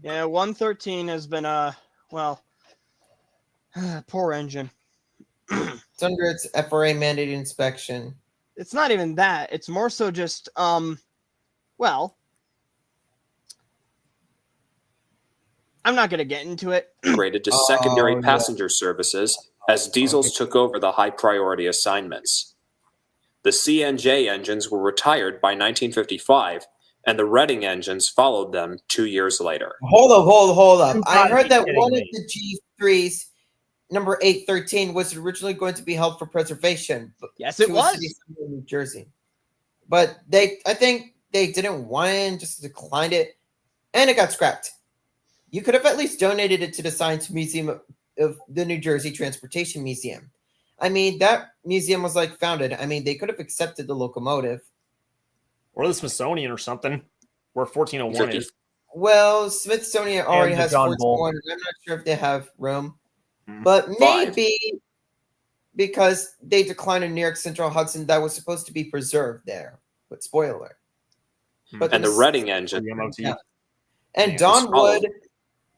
Yeah, 113 has been poor engine. It's under its FRA mandated inspection. It's not even that. It's more so just well, I'm not going to get into it. Upgraded to secondary passenger services as diesels took over the high priority assignments. The CNJ engines were retired by 1955, and the Reading engines followed them 2 years later. Hold up. You I gotta heard be that kidding one me. of the G3's number 813 was originally going to be held for preservation. Yes, it to a was. city somewhere in New Jersey. But I think they didn't want it, just declined it, and it got scrapped. You could have at least donated it to the Science Museum of the New Jersey Transportation Museum. I mean, that museum was like founded. I mean, they could have accepted the locomotive. Or the Smithsonian or something, where 1401 is. Well, Smithsonian already And the has John Bull. 41. I'm not sure if they have room. Hmm. But Five. maybe because they declined in New York Central Hudson, that was supposed to be preserved there. But spoiler. But And the Reading engine The MOT. Yeah. And Yeah,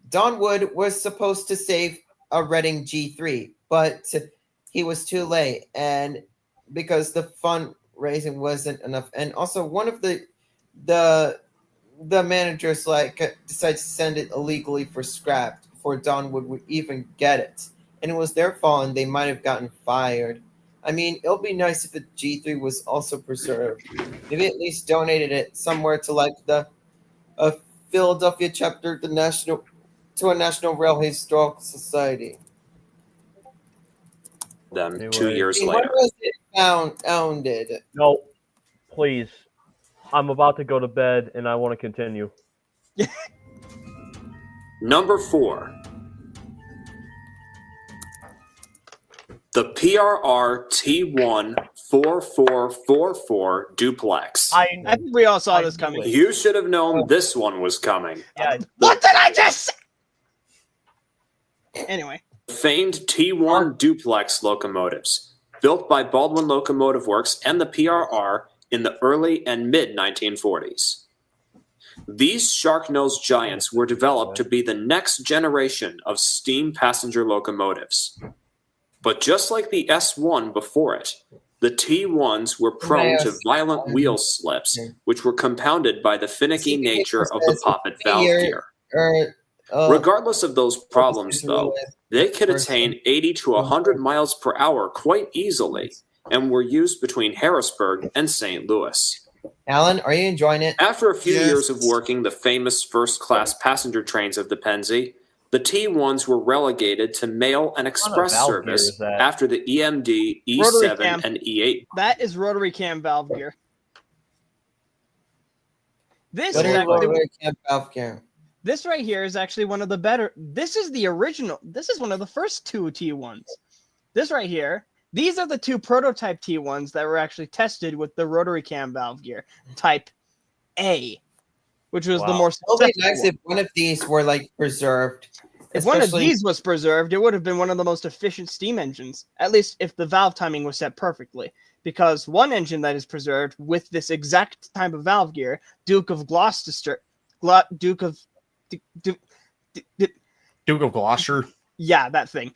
Don Wood was supposed to save a Reading G3, but he was too late, and because the fundraising wasn't enough, and also one of the managers decided to send it illegally for scrap before Don Wood would even get it, and it was their fault, and they might have gotten fired. I mean, it'll be nice if the G3 was also preserved. Maybe at least donated it somewhere to like the Philadelphia chapter, to a National Rail Historical Society. them Anyway. 2 years When later. was it founded? No, please. I'm about to go to bed, and I want to continue. Number 4. The PRR T1 4444 duplex. I think we all saw this coming. You should have known this one was coming. Yeah, What did I just say? Anyway. Famed T1 duplex locomotives, built by Baldwin Locomotive Works and the PRR in the early and mid-1940s. These shark-nosed giants were developed to be the next generation of steam passenger locomotives. But just like the S1 before it, the T1s were prone to violent wheel slips, which were compounded by the finicky nature of the poppet valve gear. Regardless of those problems, though, they could attain 80 to 100 miles per hour quite easily and were used between Harrisburg and St. Louis. Alan, are you enjoying it? After a few Yes. years of working the famous first-class passenger trains of the Pennsy, the T1s were relegated to mail and express valve gear service is that? after the EMD, Rotary E7, cam. and E8. That is rotary cam valve gear. This What is are actually, rotary cam valve gear? this right here is actually one of the better. This is the original. This is one of the first two T1s. This right here. These are the two prototype T1s that were actually tested with the rotary cam valve gear, Type A, which was the Wow. more It would be successful nice one. if one of these were like preserved. If one of Especially- these was preserved, it would have been one of the most efficient steam engines, at least if the valve timing was set perfectly. Because one engine that is preserved with this exact type of valve gear, Duke of Gloucester, Duke of Gloucester. yeah, that thing.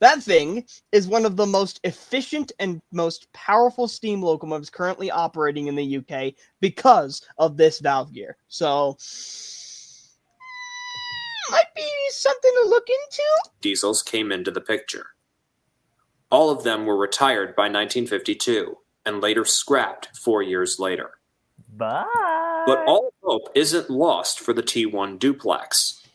That thing is one of the most efficient and most powerful steam locomotives currently operating in the UK because of this valve gear. So Might be something to look into. Diesels came into the picture. All of them were retired by 1952 and later scrapped 4 years later. Bye. But all hope isn't lost for the T1 duplex.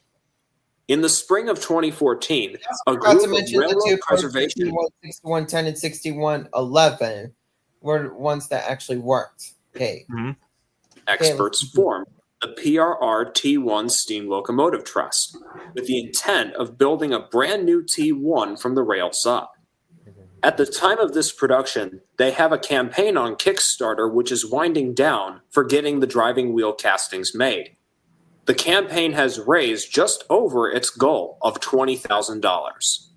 In the spring of 2014, a group of railroad preservation 6110 and 6111 were ones that actually worked. Okay. Experts formed the PRR T1 Steam Locomotive Trust with the intent of building a brand new T1 from the rails up. At the time of this production, they have a campaign on Kickstarter which is winding down for getting the driving wheel castings made. The campaign has raised just over its goal of $20,000.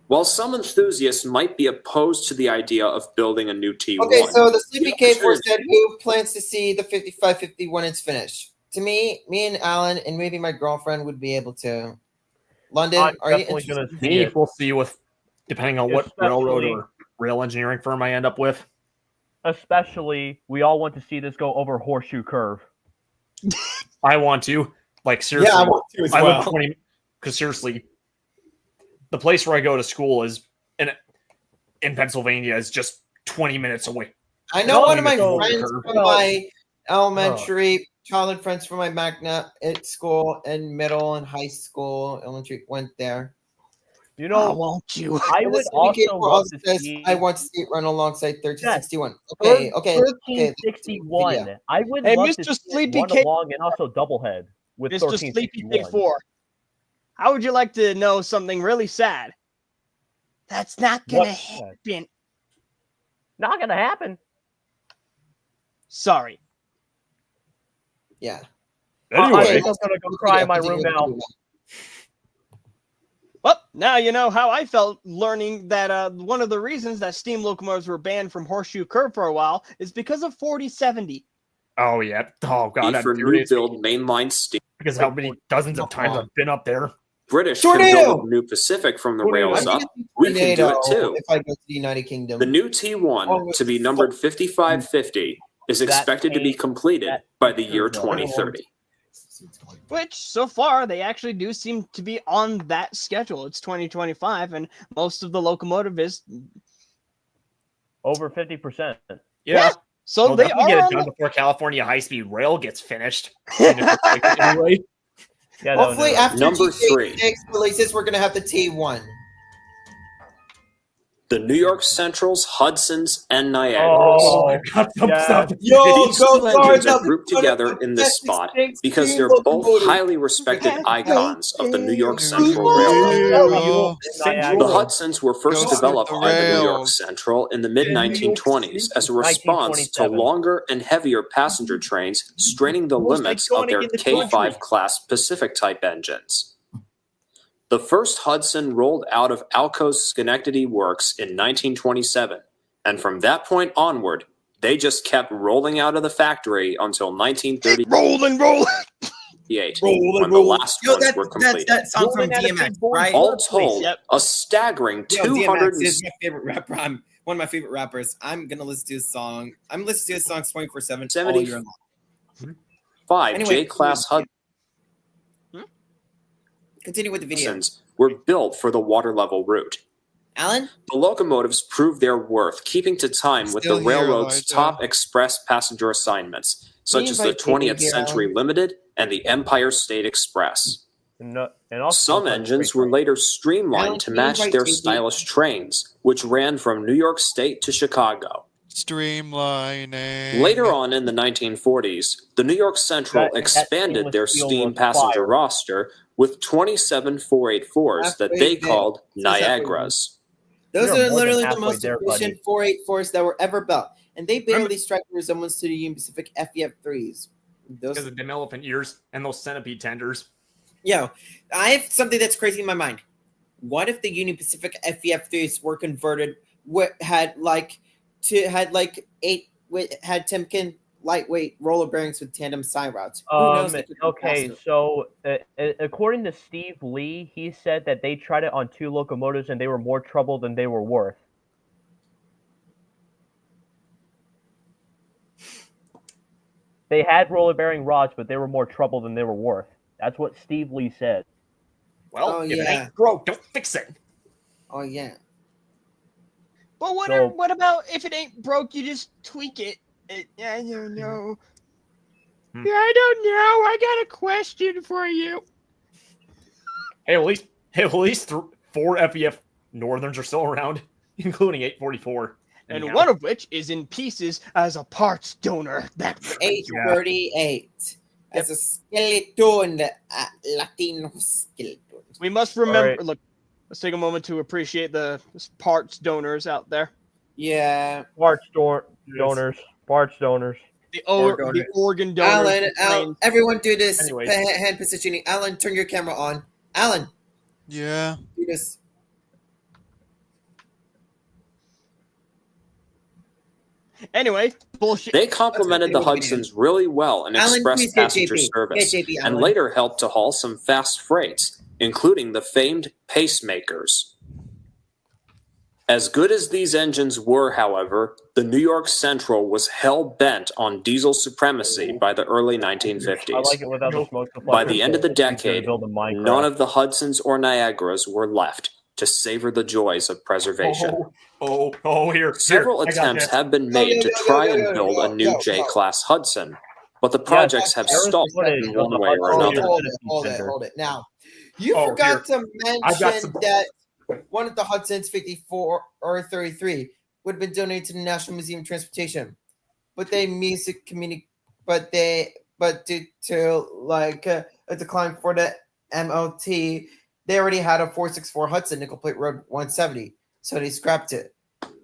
While some enthusiasts might be opposed to the idea of building a new T1. Okay, so the Sleepy Cave Force said who plans to see the 5550 when it's finished? To me and Alan and maybe my girlfriend would be able to. London, are you interested? Me, we'll see with depending on what railroad or rail engineering firm I end up with. Especially, we all want to see this go over Horseshoe Curve. I want to. Like, seriously. Yeah, I want to as well. I live 20, because seriously, the place where I go to school is in Pennsylvania is just 20 minutes away. I know one of my friends from my elementary, childhood friends from my magna at school and middle and high school, elementary, went there. You know, won't you? I would also love to see. I want to see it run alongside 1361. Okay, okay. 1361. I would love to see it run along and also doublehead with Mr. 1361. Sleepy Pig 4. How would you like to know something really sad? That's not gonna happen. Not gonna happen. Sorry. Yeah. Anyway, I think I'm gonna go cry in my room now. Well, now you know how I felt learning that one of the reasons that steam locomotives were banned from Horseshoe Curve for a while is because of 4070. Oh, yeah. Oh, God. For new build mainline steam. Because how many dozens of times I've been up there. British can build a new Pacific from the rails up. We can do it too. If I go to the United Kingdom. The new T1, to be numbered 5550, is expected to be completed by the year 2030. Which, so far, they actually do seem to be on that schedule. It's 2025, and most of the locomotive is over 50%. Yeah. So well, they are get it done before California high-speed rail gets finished. Anyway. Yeah, hopefully after number 3 releases, we're gonna have the T1. The New York Centrals, Hudsons, and Niagaras. Oh, These two engines are grouped together in this spot because they're both highly respected icons of the New York Central Railroad. The Hudsons were first developed by the New York Central in the mid-1920s as a response to longer and heavier passenger trains straining the limits of their K5 class Pacific-type engines. The first Hudson rolled out of Alco's Schenectady Works in 1927, and from that point onward, they just kept rolling out of the factory until 1930. Rolling. When the last ones were completed. That song from DMX, right? All told, a staggering 200. DMX is my favorite rapper. I'm one of my favorite rappers. I'm gonna listen to his song. I'm listening to his songs 24/7 all year long. 5 J-class Hudsons. Continue with the video. Were built for the water level route. Alan? The locomotives proved their worth, keeping to time with the railroad's top express passenger assignments, such as the 20th Century Limited and the Empire State Express. Some engines were later streamlined to match their stylish trains, which ran from New York State to Chicago. Streamlining. Later on in the 1940s, the New York Central expanded their steam passenger roster with 27 484s that they called Niagaras. Those are literally the most efficient 484s that were ever built, and they barely strike a resemblance to the Union Pacific FEF3s. Because of them elephant ears and those centipede tenders. Yo, I have something that's crazy in my mind. What if the Union Pacific FEF3s were converted, had Timken lightweight roller bearings with tandem side routes? Okay, so according to Steve Lee, he said that they tried it on 2 locomotives and they were more trouble than they were worth. They had roller bearing rods, but they were more trouble than they were worth. That's what Steve Lee said. Well, Oh, if it yeah. ain't broke, don't fix it. Oh yeah. But what about if it ain't broke, you just tweak it? I don't know. Hmm. I don't know. I got a question for you. Hey, at least 4 FEF Northerns are still around, including 844. And Anyhow. one of which is in pieces as a parts donor. 838 as a skeleton, Latino skeleton. We must remember. Right. Look, let's take a moment to appreciate the parts donors out there. Yeah. Parts donors. Parts donors. The donors. organ donors. Alan, everyone do this. Anyways. Hand positioning. Alan, turn your camera on. Alan, Yeah. do this. Anyway, bullshit. They complimented the Hudsons really well in Alan, express please get passenger JP. service, Get JP, and Alan. later helped to haul some fast freights, including the famed pacemakers. As good as these engines were, however, the New York Central was hell-bent on diesel supremacy by the early 1950s. I like it without the smoke deflector. By the end of the It's easier to decade, build in Minecraft. none of the Hudsons or Niagaras were left to savor the joys of preservation. Here. Several I got attempts this. have been made to try and build a new J-class Hudson, but the projects have stalled in one way or another. Hold it. Now, you Oh, forgot here. to I've got mention some- that one of the Hudson's 54 or 33 would have been donated to the National Museum of Transportation, but due to like a decline for the MOT, they already had a 464 Hudson Nickel Plate Road 170, so they scrapped it.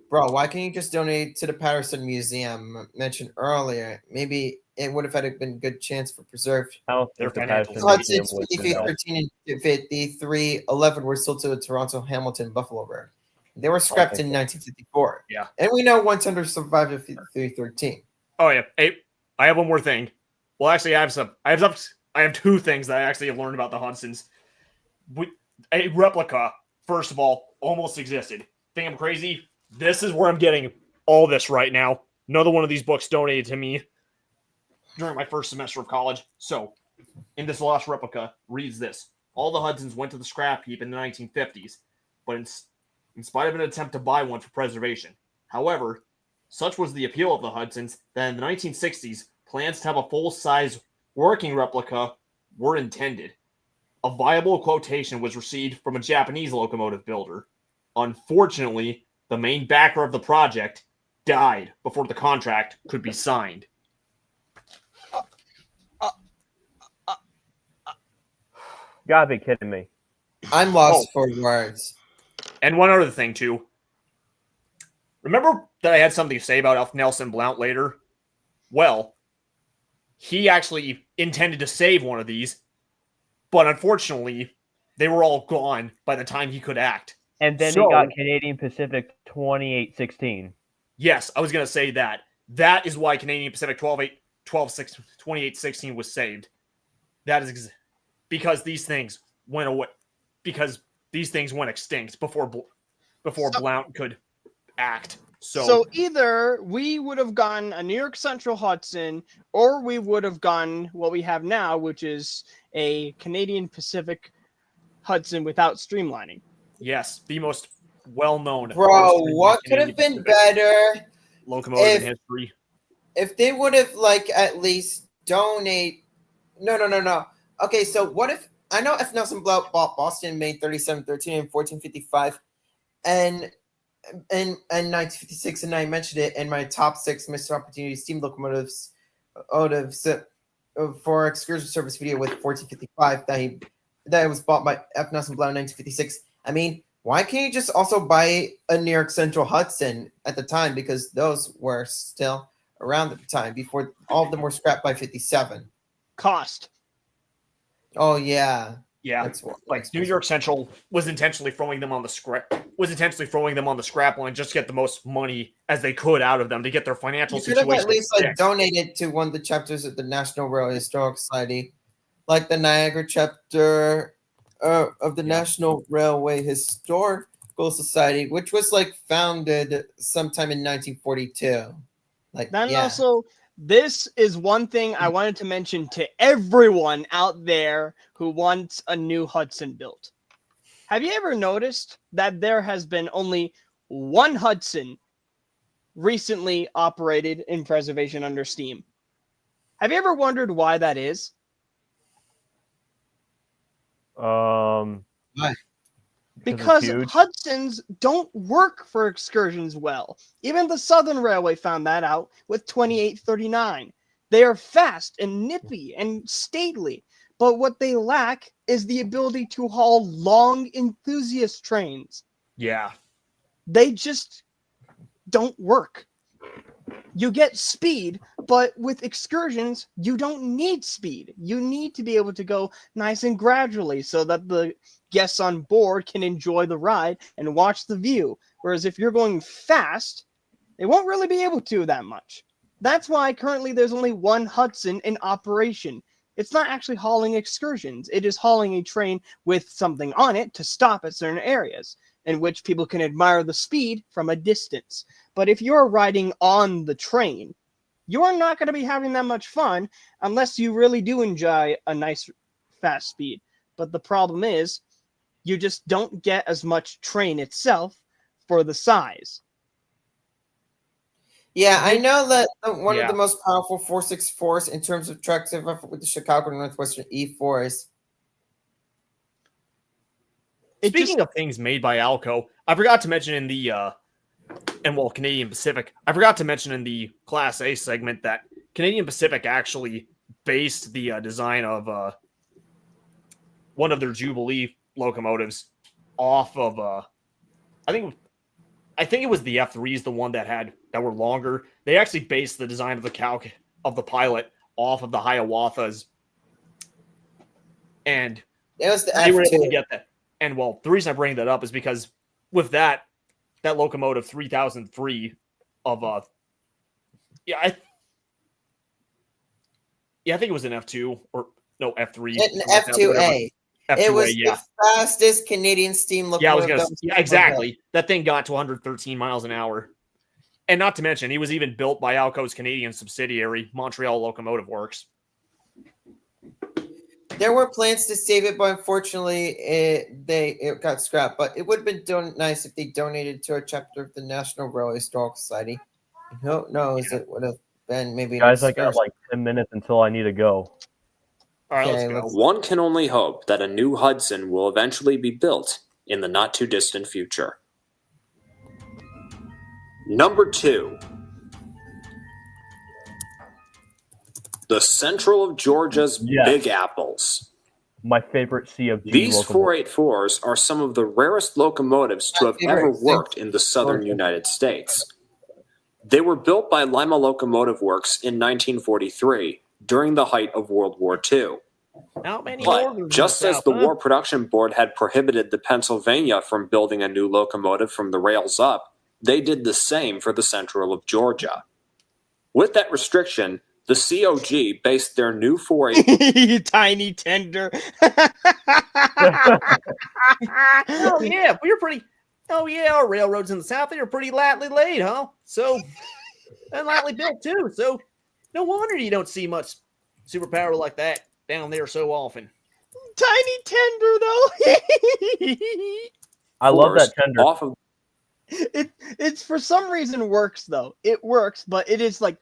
Bro, why can't you just donate to the Patterson Museum mentioned earlier? Maybe it would have had been a good chance for preserved. I don't Their think the financial Patterson Museum Hudson's would 53, help. 13, and 53, 11 were sold to the Toronto, Hamilton, Buffalo Road. They were scrapped in 1954. Yeah. And we know 100 survived at 5313. Oh yeah. Hey, I have one more thing. Well, actually, I have 2 things that I actually have learned about the Hudsons. A replica, first of all, almost existed. Think I'm crazy? This is where I'm getting all this right now. Another one of these books donated to me during my first semester of college. So, in this lost replica, reads this. All the Hudsons went to the scrap heap in the 1950s, but in spite of an attempt to buy one for preservation. However, such was the appeal of the Hudsons that in the 1960s, plans to have a full-size working replica were intended. A viable quotation was received from a Japanese locomotive builder. Unfortunately, the main backer of the project died before the contract could be signed. Gotta be kidding me. I'm lost for words. And one other thing, too. Remember that I had something to say about Alf Nelson Blount later? Well, he actually intended to save one of these, but unfortunately, they were all gone by the time he could act. And then So- he got Canadian Pacific 2816. Yes, I was going to say that. That is why Canadian Pacific 2816 was saved. That is because these things went away. Because these things went extinct before Blount could act. So either we would have gotten a New York Central Hudson, or we would have gotten what we have now, which is a Canadian Pacific Hudson without streamlining. Yes, the most well-known. Bro, what could have been better locomotive in history? if they would have like at least donate? No. Okay, so what if I know F. Nelson Blount bought Boston May 3713 and 1455 and 1956, and I mentioned it in my top 6 missed opportunity steam locomotives for excursion service video with 1455 that was bought by F. Nelson Blount in 1956. I mean, why can't you just also buy a New York Central Hudson at the time, because those were still around at the time before all of them were scrapped by 57. Cost. Oh yeah. Yeah, like New York Central was intentionally throwing them on the scrap line just to get the most money as they could out of them to get their financial You could have situation. at least like donated to one of the chapters of the National Railway Historical Society, like the Niagara chapter of the National Railway Historical Society, which was like founded sometime in 1942. Like Then yeah. also This is one thing I wanted to mention to everyone out there who wants a new Hudson built. Have you ever noticed that there has been only one Hudson recently operated in preservation under Steam? Have you ever wondered why that is? Why? Because Hudsons don't work for excursions well. Even the Southern Railway found that out with 2839. They are fast and nippy and stately, but what they lack is the ability to haul long enthusiast trains. Yeah. They just don't work. You get speed, but with excursions, you don't need speed. You need to be able to go nice and gradually so that the guests on board can enjoy the ride and watch the view. Whereas if you're going fast, they won't really be able to that much. That's why currently there's only one Hudson in operation. It's not actually hauling excursions. It is hauling a train with something on it to stop at certain areas, in which people can admire the speed from a distance. But if you're riding on the train, you're not going to be having that much fun unless you really do enjoy a nice fast speed. But the problem is, you just don't get as much train itself for the size. Yeah, I know that one of the most powerful 464s in terms of trucks ever with the Chicago Northwestern E4s. Speaking of things made by Alco, I forgot to mention in the Canadian Pacific, I forgot to mention in the Class A segment that Canadian Pacific actually based the design of one of their Jubilee locomotives off of I think it was the F3s, the one that were longer. They actually based the design of the calc of the pilot off of the Hiawatha's, and it was the they F2. were able to get that. And well, the reason I bring that up is because with that locomotive 3003 of I think it was an F2 or no F3. An F2A. It was the fastest Canadian steam locomotive. Yeah, exactly. That thing got to 113 miles an hour. And not to mention, he was even built by Alco's Canadian subsidiary, Montreal Locomotive Works. There were plans to save it, but unfortunately, it got scrapped. But it would have been nice if they donated to a chapter of the National Railway Historical Society. Who knows? It would have been maybe. Guys, I got like 10 minutes until I need to go. All right, let's go. One can only hope that a new Hudson will eventually be built in the not-too-distant future. Number 2. The Central of Georgia's Big Apples. My favorite CFG These locomotive. 484s are some of the rarest locomotives to have ever worked in the southern United States. They were built by Lima Locomotive Works in 1943, during the height of World War II. But just as the War Production Board had prohibited the Pennsylvania from building a new locomotive from the rails up, they did the same for the Central of Georgia. With that restriction, the COG based their new 484... Tiny tender. Oh, yeah, we were pretty... Oh, yeah, our railroads in the South, they were pretty lightly laid, huh? So, and lightly built, too. So, no wonder you don't see much superpower like that down there so often. Tiny tender, though. I love that tender. Off of... It's for some reason works, though. It works, but it is like...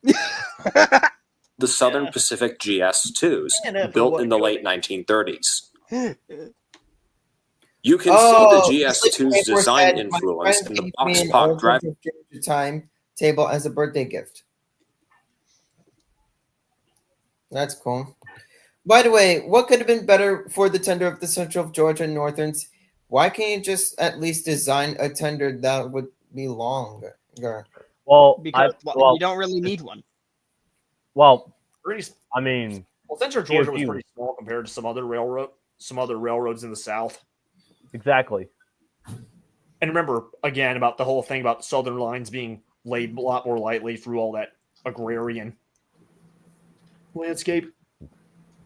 the Southern Pacific GS2s, built in the late 1930s. You can see the GS2's design influence in the box pop driving timetable as a birthday gift. That's cool. By the way, what could have been better for the tender of the Central of Georgia and Northerns? Why can't you just at least design a tender that would be longer? Well, because you don't really need one. Well, I mean, Central Georgia was pretty small compared to some other railroads in the South. Exactly. And remember, again, about the whole thing about the southern lines being laid a lot more lightly through all that agrarian landscape.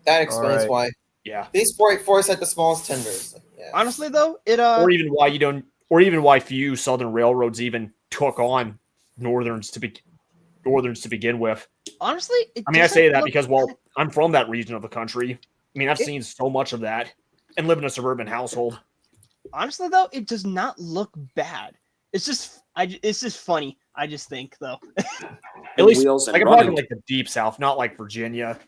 That explains why. Yeah. These 484s had the smallest tenders. Yeah. Honestly, though, or even why few southern railroads even took on northerns to be. Northerns to begin with. Honestly, I say that because, I'm from that region of the country. I mean, I've seen so much of that and live in a suburban household. Honestly, though, it does not look bad. It's just funny. I just think, though. At least, I'm talking like the deep South, not like Virginia,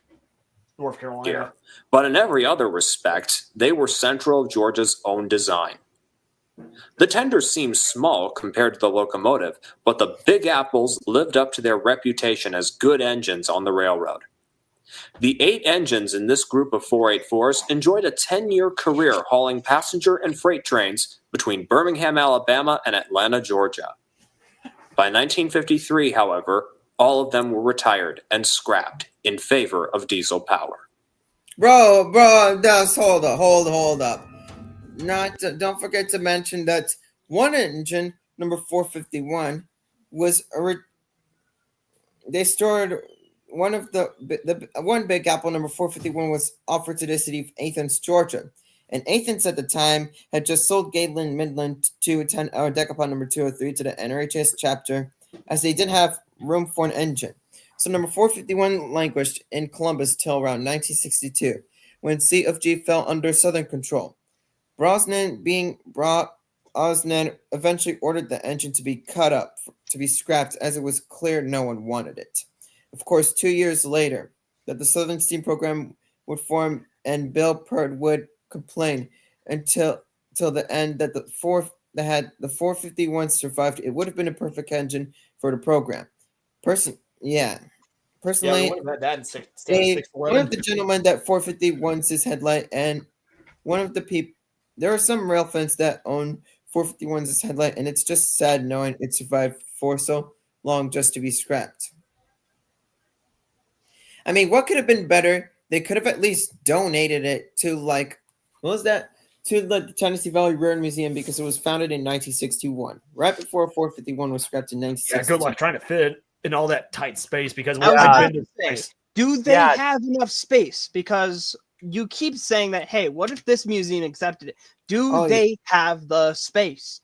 North Carolina. Yeah. But in every other respect, they were Central Georgia's own design. The tenders seemed small compared to the locomotive, but the Big Apples lived up to their reputation as good engines on the railroad. The 8 engines in this group of 484s enjoyed a 10-year career hauling passenger and freight trains between Birmingham, Alabama and Atlanta, Georgia. By 1953, however, all of them were retired and scrapped in favor of diesel power. Bro, just hold up. Don't forget to mention that one engine, number 451, was they stored one of the one Big Apple number 451 was offered to the city of Athens, Georgia. And Athens at the time had just sold Galen Midland to Decapod number 203 to the NRHS chapter, as they didn't have room for an engine. So number 451 languished in Columbus till around 1962, when C of G fell under Southern control. Brosnan eventually ordered the engine to be cut up, to be scrapped, as it was clear no one wanted it. Of course, 2 years later, that the Southern Steam Program would form, and Bill Pert would complain until the end that the 451 survived. It would have been a perfect engine for the program. Personally, one of the gentlemen that 451's his headlight, and one of the people. There are some rail fans that own 451's headlight, and it's just sad knowing it survived for so long just to be scrapped. I mean, what could have been better? They could have at least donated it to to the Tennessee Valley Railroad Museum, because it was founded in 1961, right before 451 was scrapped in 1962. Yeah, good luck trying to fit in all that tight space, because do they have enough space? Because you keep saying that, hey, what if this museum accepted it? Do they have the space?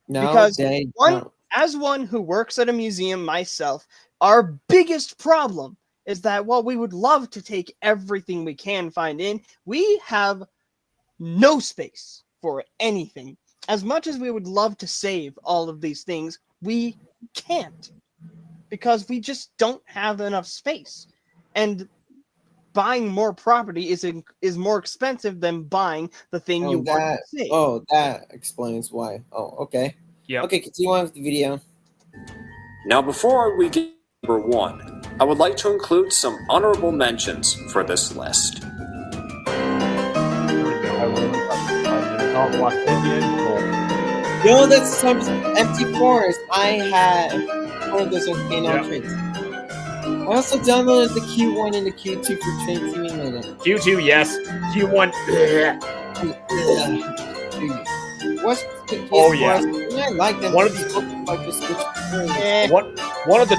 No, because they don't. As one who works at a museum myself, our biggest problem is that while we would love to take everything we can find in, we have no space for anything. As much as we would love to save all of these things, we can't, because we just don't have enough space. And buying more property is more expensive than buying the thing you want to save. Oh, that explains why. Oh, okay. Yeah. Okay, continue on with the video. Now, before we get to number 1, I would like to include some honorable mentions for this list. Yo, that's some empty forest. I have one of those volcano trains. I also downloaded the Q1 and the Q2 for train simulator. Q2, yes. Q1. Oh yeah. I like them. One of the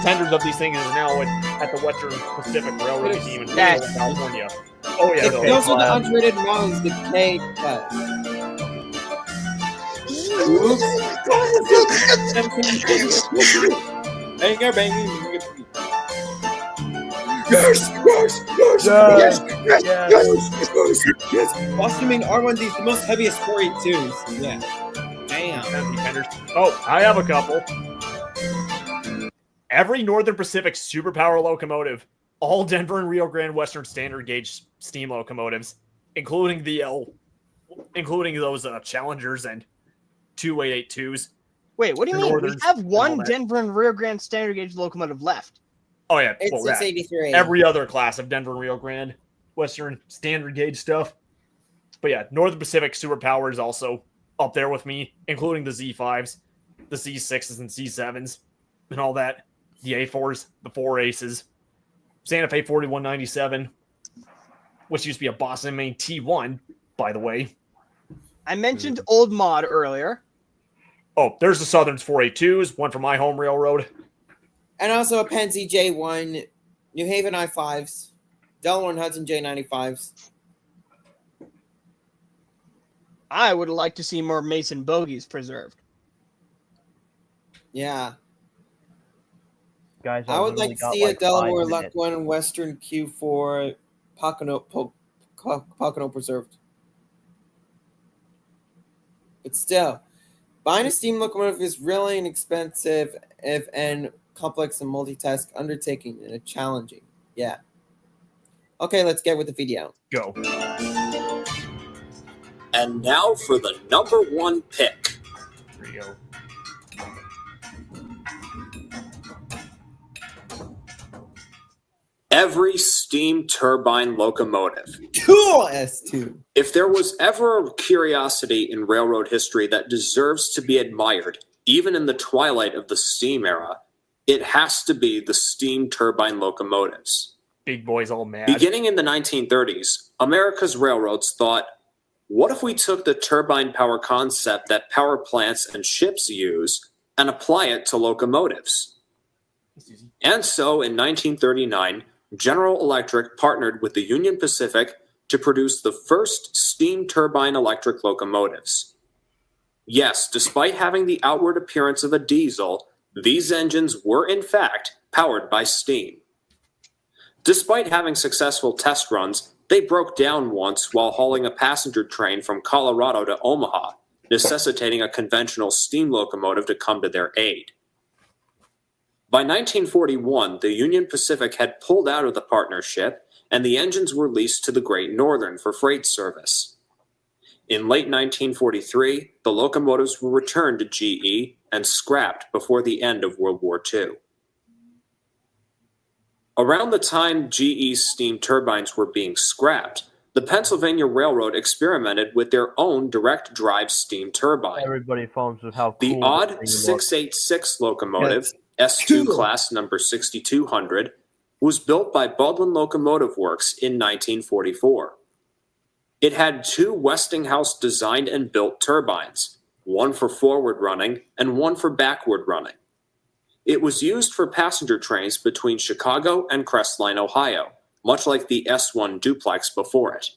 tenders of these things is now at the Western Pacific Railroad Museum in California. Oh yeah. Those are the unrated models, the K class. Banger, banging. Yes. Costuming R1Ds, the most heaviest 482s. Yeah. Damn. Oh, I have a couple. Every Northern Pacific superpower locomotive, all Denver and Rio Grande Western standard gauge steam locomotives, including those Challengers and 2882s. Wait, what do you mean? We have one Denver and Rio Grande standard gauge locomotive left. Oh yeah, it's 683. Every other class of Denver and Rio Grande Western standard gauge stuff. But yeah, Northern Pacific superpower is also up there with me, including the Z5s, the Z6s and C7s, and all that. The A4s, the 4 Aces, Santa Fe 4197, which used to be a Boston Maine T1, by the way. I mentioned Old Mod earlier. Oh, there's the Southerns 482s, one from my home railroad. And also a Pennsy J1, New Haven I5s, Delaware and Hudson J95s. I would like to see more Mason bogies preserved. Yeah. Guys, I would like literally to got see a like 5 Delaware minutes. Luck 1 Western Q4 Pocono preserved. But still, buying a steam locomotive is really an expensive and complex and multitask undertaking and a challenging. Yeah. Okay, let's get with the video. Go. And now for the number 1 pick. Here we go. Every steam turbine locomotive. Cool S2. If there was ever a curiosity in railroad history that deserves to be admired, even in the twilight of the steam era, it has to be the steam turbine locomotives. Big boys all mad. Beginning in the 1930s, America's railroads thought, what if we took the turbine power concept that power plants and ships use and apply it to locomotives? And so in 1939, General Electric partnered with the Union Pacific to produce the first steam turbine electric locomotives. Yes, despite having the outward appearance of a diesel, these engines were in fact powered by steam. Despite having successful test runs, they broke down once while hauling a passenger train from Colorado to Omaha, necessitating a conventional steam locomotive to come to their aid. By 1941, the Union Pacific had pulled out of the partnership, and the engines were leased to the Great Northern for freight service. In late 1943, the locomotives were returned to GE and scrapped before the end of World War II. Around the time GE's steam turbines were being scrapped, the Pennsylvania Railroad experimented with their own direct drive steam turbine. Everybody phones with how The cool odd this thing looks. 686 locomotive, Yes. S2 Cool. class number 6200, was built by Baldwin Locomotive Works in 1944. It had 2 Westinghouse designed and built turbines, one for forward running and one for backward running. It was used for passenger trains between Chicago and Crestline, Ohio, much like the S1 duplex before it.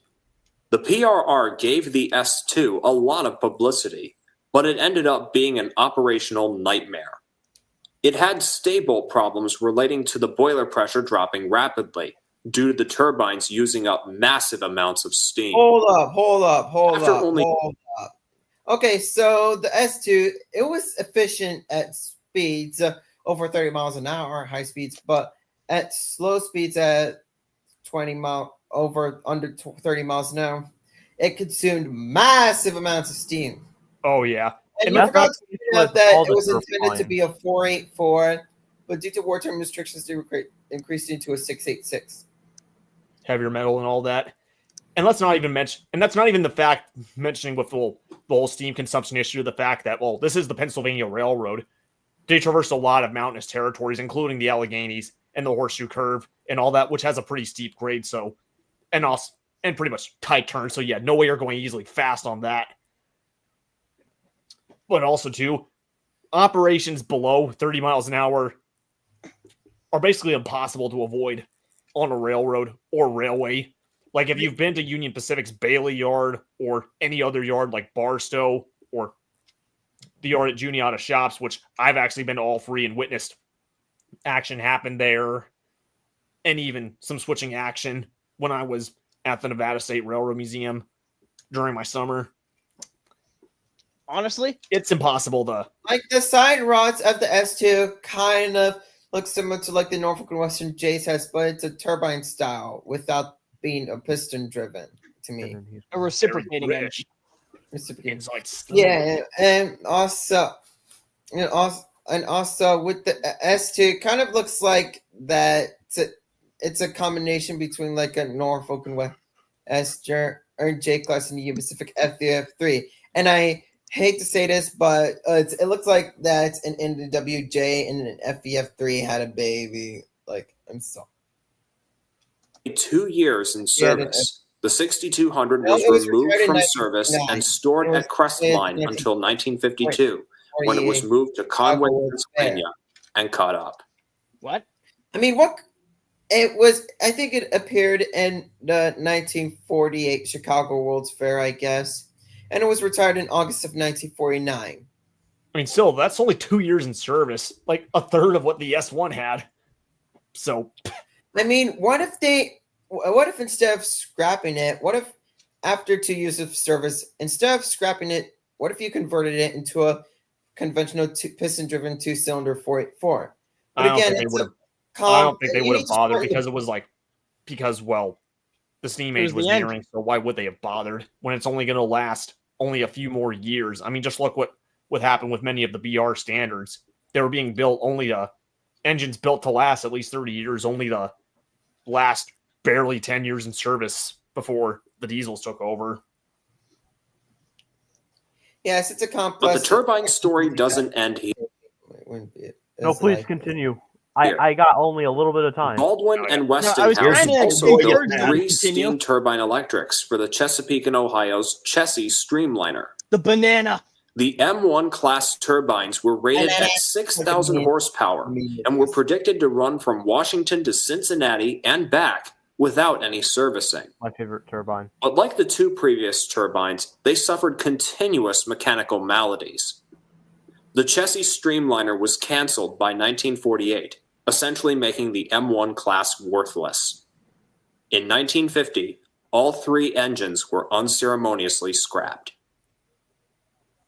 The PRR gave the S2 a lot of publicity, but it ended up being an operational nightmare. It had stable problems relating to the boiler pressure dropping rapidly, due to the turbines using up massive amounts of steam. Hold up. After only- Hold up. Okay, so the S2, it was efficient at speeds over 30 miles an hour, high speeds, but at slow speeds at 20 under 30 miles an hour, it consumed massive amounts of steam. Oh, yeah. And And you that's forgot not to point out that all it the was intended to turbines. be a 484, but due to wartime restrictions, they increased into a 686. Heavier metal and all that. And let's not even mention, and that's not even the fact mentioning with the whole steam consumption issue, the fact that, well, this is the Pennsylvania Railroad. They traversed a lot of mountainous territories, including the Alleghenies and the Horseshoe Curve and all that, which has a pretty steep grade, so, and pretty much tight turns. So yeah, no way you're going easily fast on that. But also too, operations below 30 miles an hour are basically impossible to avoid on a railroad or railway. Like if you've been to Union Pacific's Bailey Yard or any other yard like Barstow or the yard at Juniata Shops, which I've actually been to all 3 and witnessed action happen there, and even some switching action when I was at the Nevada State Railroad Museum during my summer. Honestly, It's impossible to... Like the side rods of the S2 kind of look similar to like the Norfolk and Western JSS, but it's a turbine style without being a piston driven to me. a reciprocating Very engine. It's like... Yeah, and also with the S2, it kind of looks like that it's a combination between like a Norfolk and West or J class and the Pacific FF3. And I hate to say this, but it looks like that an NWJ and an FEF3 had a baby. Like, I'm sorry. 2 years in service. The 6200 No, was it was removed retired in from service 1959. and stored It was at Crestline in until 1952, when it was 48. moved to Conway, Chicago was Pennsylvania, and caught up. What? I mean, what it was, I think it appeared in the 1948 Chicago World's Fair, I guess, and it was retired in August of 1949. I mean, still, that's only 2 years in service. Like a third of what the S1 had. So, I mean, what if instead of scrapping it, what if after 2 years of service, instead of scrapping it, what if you converted it into a conventional piston-driven 2-cylinder 484? But I don't again, think they it's would a have. I don't think they you would need have to bothered start because it was like well, the steam It age was was the nearing. So why would they have bothered when it's only going to last only a few more years? I mean, just look what happened with many of the BR standards. They were being built only to engines built to last at least 30 years, only to last barely 10 years in service before the diesels took over. Yes, it's a But complex. the turbine story doesn't end here. No, please continue. I got only a little bit of time. Baldwin and I was Westinghouse trying to also encourage built you to 3 continue. steam turbine electrics for the Chesapeake and Ohio's Chessie Streamliner. The banana. The M1 class turbines were rated at 6,000 horsepower and were predicted to run from Washington to Cincinnati and back without any servicing. My favorite turbine. But like the 2 previous turbines, they suffered continuous mechanical maladies. The Chessie Streamliner was canceled by 1948, essentially making the M1 class worthless. In 1950, all 3 engines were unceremoniously scrapped.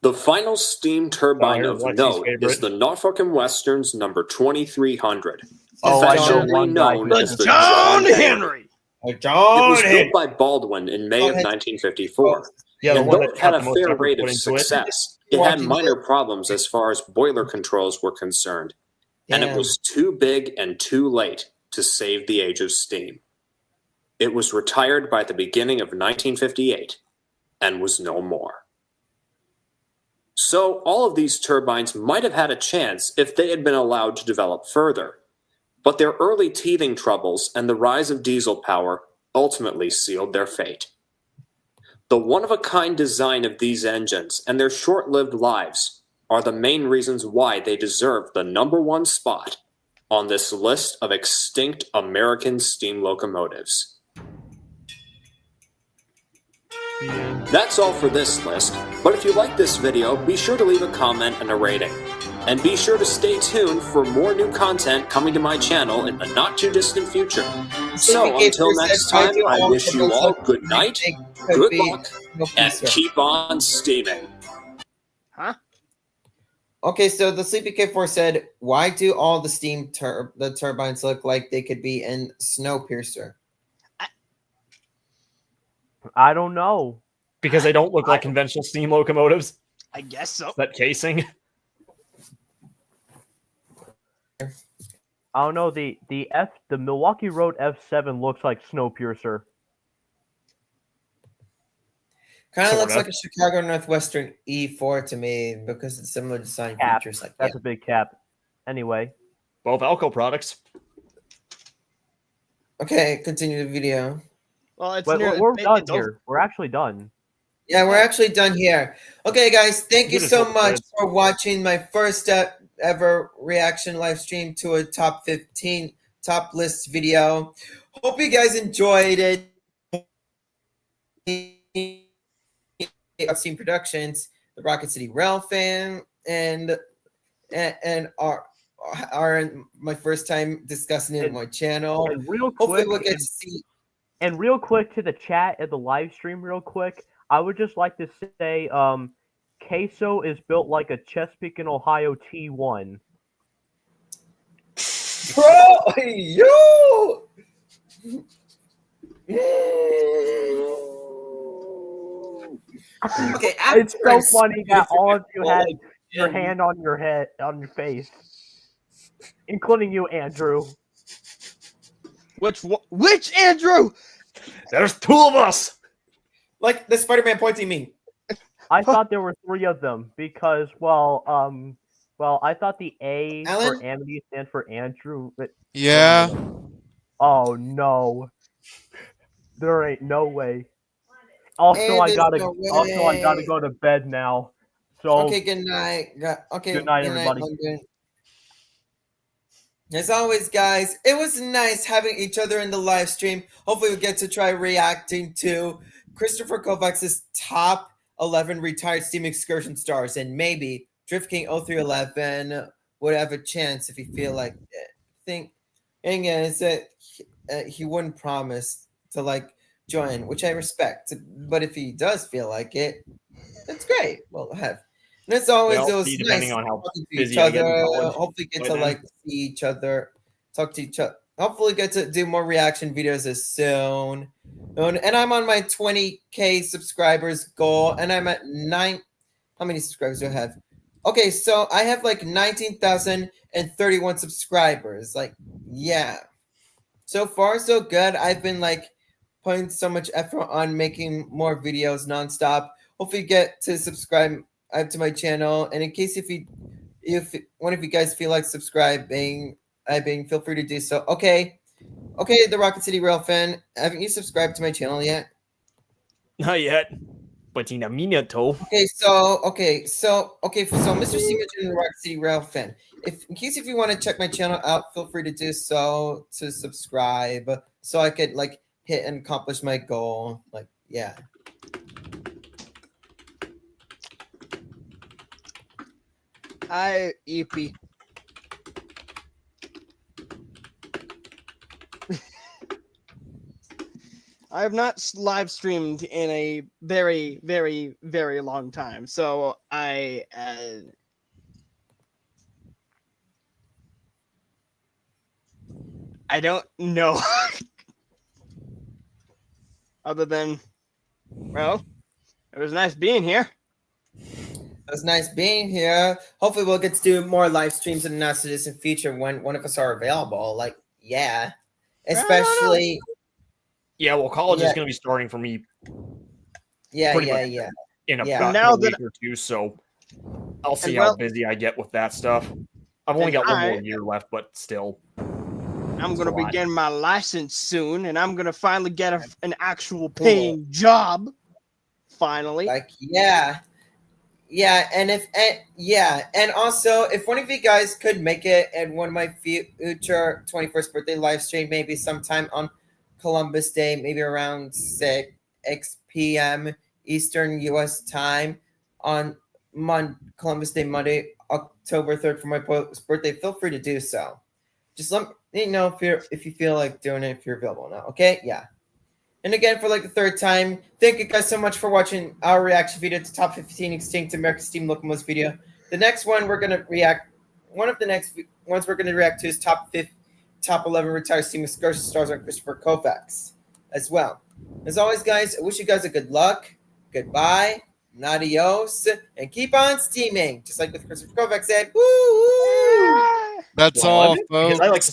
The final steam turbine of note is the Norfolk & Western's number 2300, affectionately known as the John Henry. It was built by Baldwin in May of 1954. And though it had a fair rate of success, it had minor problems as far as boiler controls were concerned, and it was too big and too late to save the age of steam. It was retired by the beginning of 1958 and was no more. So all of these turbines might have had a chance if they had been allowed to develop further, but their early teething troubles and the rise of diesel power ultimately sealed their fate. The one-of-a-kind design of these engines and their short-lived lives are the main reasons why they deserve the #1 spot on this list of extinct American steam locomotives. That's all for this list, but if you like this video, be sure to leave a comment and a rating. And be sure to stay tuned for more new content coming to my channel in the not-too-distant future. So, until next time, I wish you all good night, good luck, and keep on steaming. Huh? Okay, so the Sleepy K4 said, why do all the steam the turbines look like they could be in Snowpiercer? I don't know. Because they don't look like conventional steam locomotives. I guess so. That casing. I don't know. The Milwaukee Road F7 looks like Snowpiercer. Kind of looks like a Chicago Northwestern E4 to me because it's similar design features. Like that's a big cap. Anyway, both Alco products. Okay, continue the video. Well, it's we're done here. We're actually done. Yeah, we're actually done here. Okay, guys, thank you so much for watching my first ever reaction live stream to a top 15 top list video. Hope you guys enjoyed it. Steam Productions, the Rocket City Rail fan, and are my first time discussing it on my channel. And real quick, hopefully we'll get to see. And real quick to the chat at the live stream, real quick, I would just like to say, Queso is built like a Chesapeake and Ohio T1. Bro, yo! Okay, it's so funny that all of you had your hand on your head, on your face, including you, Andrew. Which Andrew? There's 2 of us. Like the Spider-Man pointing me. I thought there were 3 of them because, well, I thought the A for Amity stands for Andrew. But yeah. Oh no, there ain't no way. Also, I gotta go to bed now. So okay, good night. Okay, good night, everybody. As always, guys, it was nice having each other in the live stream. Hopefully, we get to try reacting to Christopher Kovacs's top 11 retired steam excursion stars, and maybe Drift King 0311 would have a chance if you feel like it. thing is that he wouldn't promise to like join, which I respect. But if he does feel like it, that's great. We'll have. And as always, Well, it was see, nice depending on how talking to each busy I get in other. college Hopefully, get by to then. like see each other, talk to each other. Hopefully, get to do more reaction videos as soon. And I'm on my 20K subscribers goal, and I'm at 9. How many subscribers do I have? Okay, so I have like 19,031 subscribers. Like, yeah. So far, so good. I've been like putting so much effort on making more videos nonstop. Hopefully, get to subscribe to my channel. And in case if one of you guys feel like subscribing, feel free to do so. Okay, the Rocket City Rail fan, haven't you subscribed to my channel yet? Not yet, but in a minute, So Mr. Steam Engine and Rocket City Rail fan, in case you want to check my channel out, feel free to do so, to subscribe, so I could like hit and accomplish my goal. Like, yeah. Hi, EP. I have not live streamed in a very, very, very long time, so I don't know. Other than, well, it was nice being here. It was nice being here. Hopefully, we'll get to do more live streams in the not so distant future when one of us are available. Like, yeah, especially. Yeah, well, college is going to be starting for me. Yeah. In Yeah. about a week or two, so I'll see how busy I get with that stuff. I've only got one more year left, but still. I'm going to be getting my license soon, and I'm going to finally get an actual paying job. Finally. Like, yeah. And also, if one of you guys could make it at one of my future 21st birthday live stream, maybe sometime on Columbus Day, maybe around 6 p.m. Eastern U.S. time on Columbus Day, Monday, October 3rd for my birthday, feel free to do so. Just let me know if you feel like doing it, if you're available now. Okay? Yeah. And again, for like the third time, thank you guys so much for watching our reaction video to Top 15 Extinct American Steam Locomotives video. The next one we're going to react, one of the next ones we're going to react to is Top 11 Retired Steam Excursion Stars on Christopher Kovacs as well. As always, guys, I wish you guys a good luck, goodbye, adios, and keep on steaming. Just like with Christopher Kovacs said, woo! That's all, folks. I like to say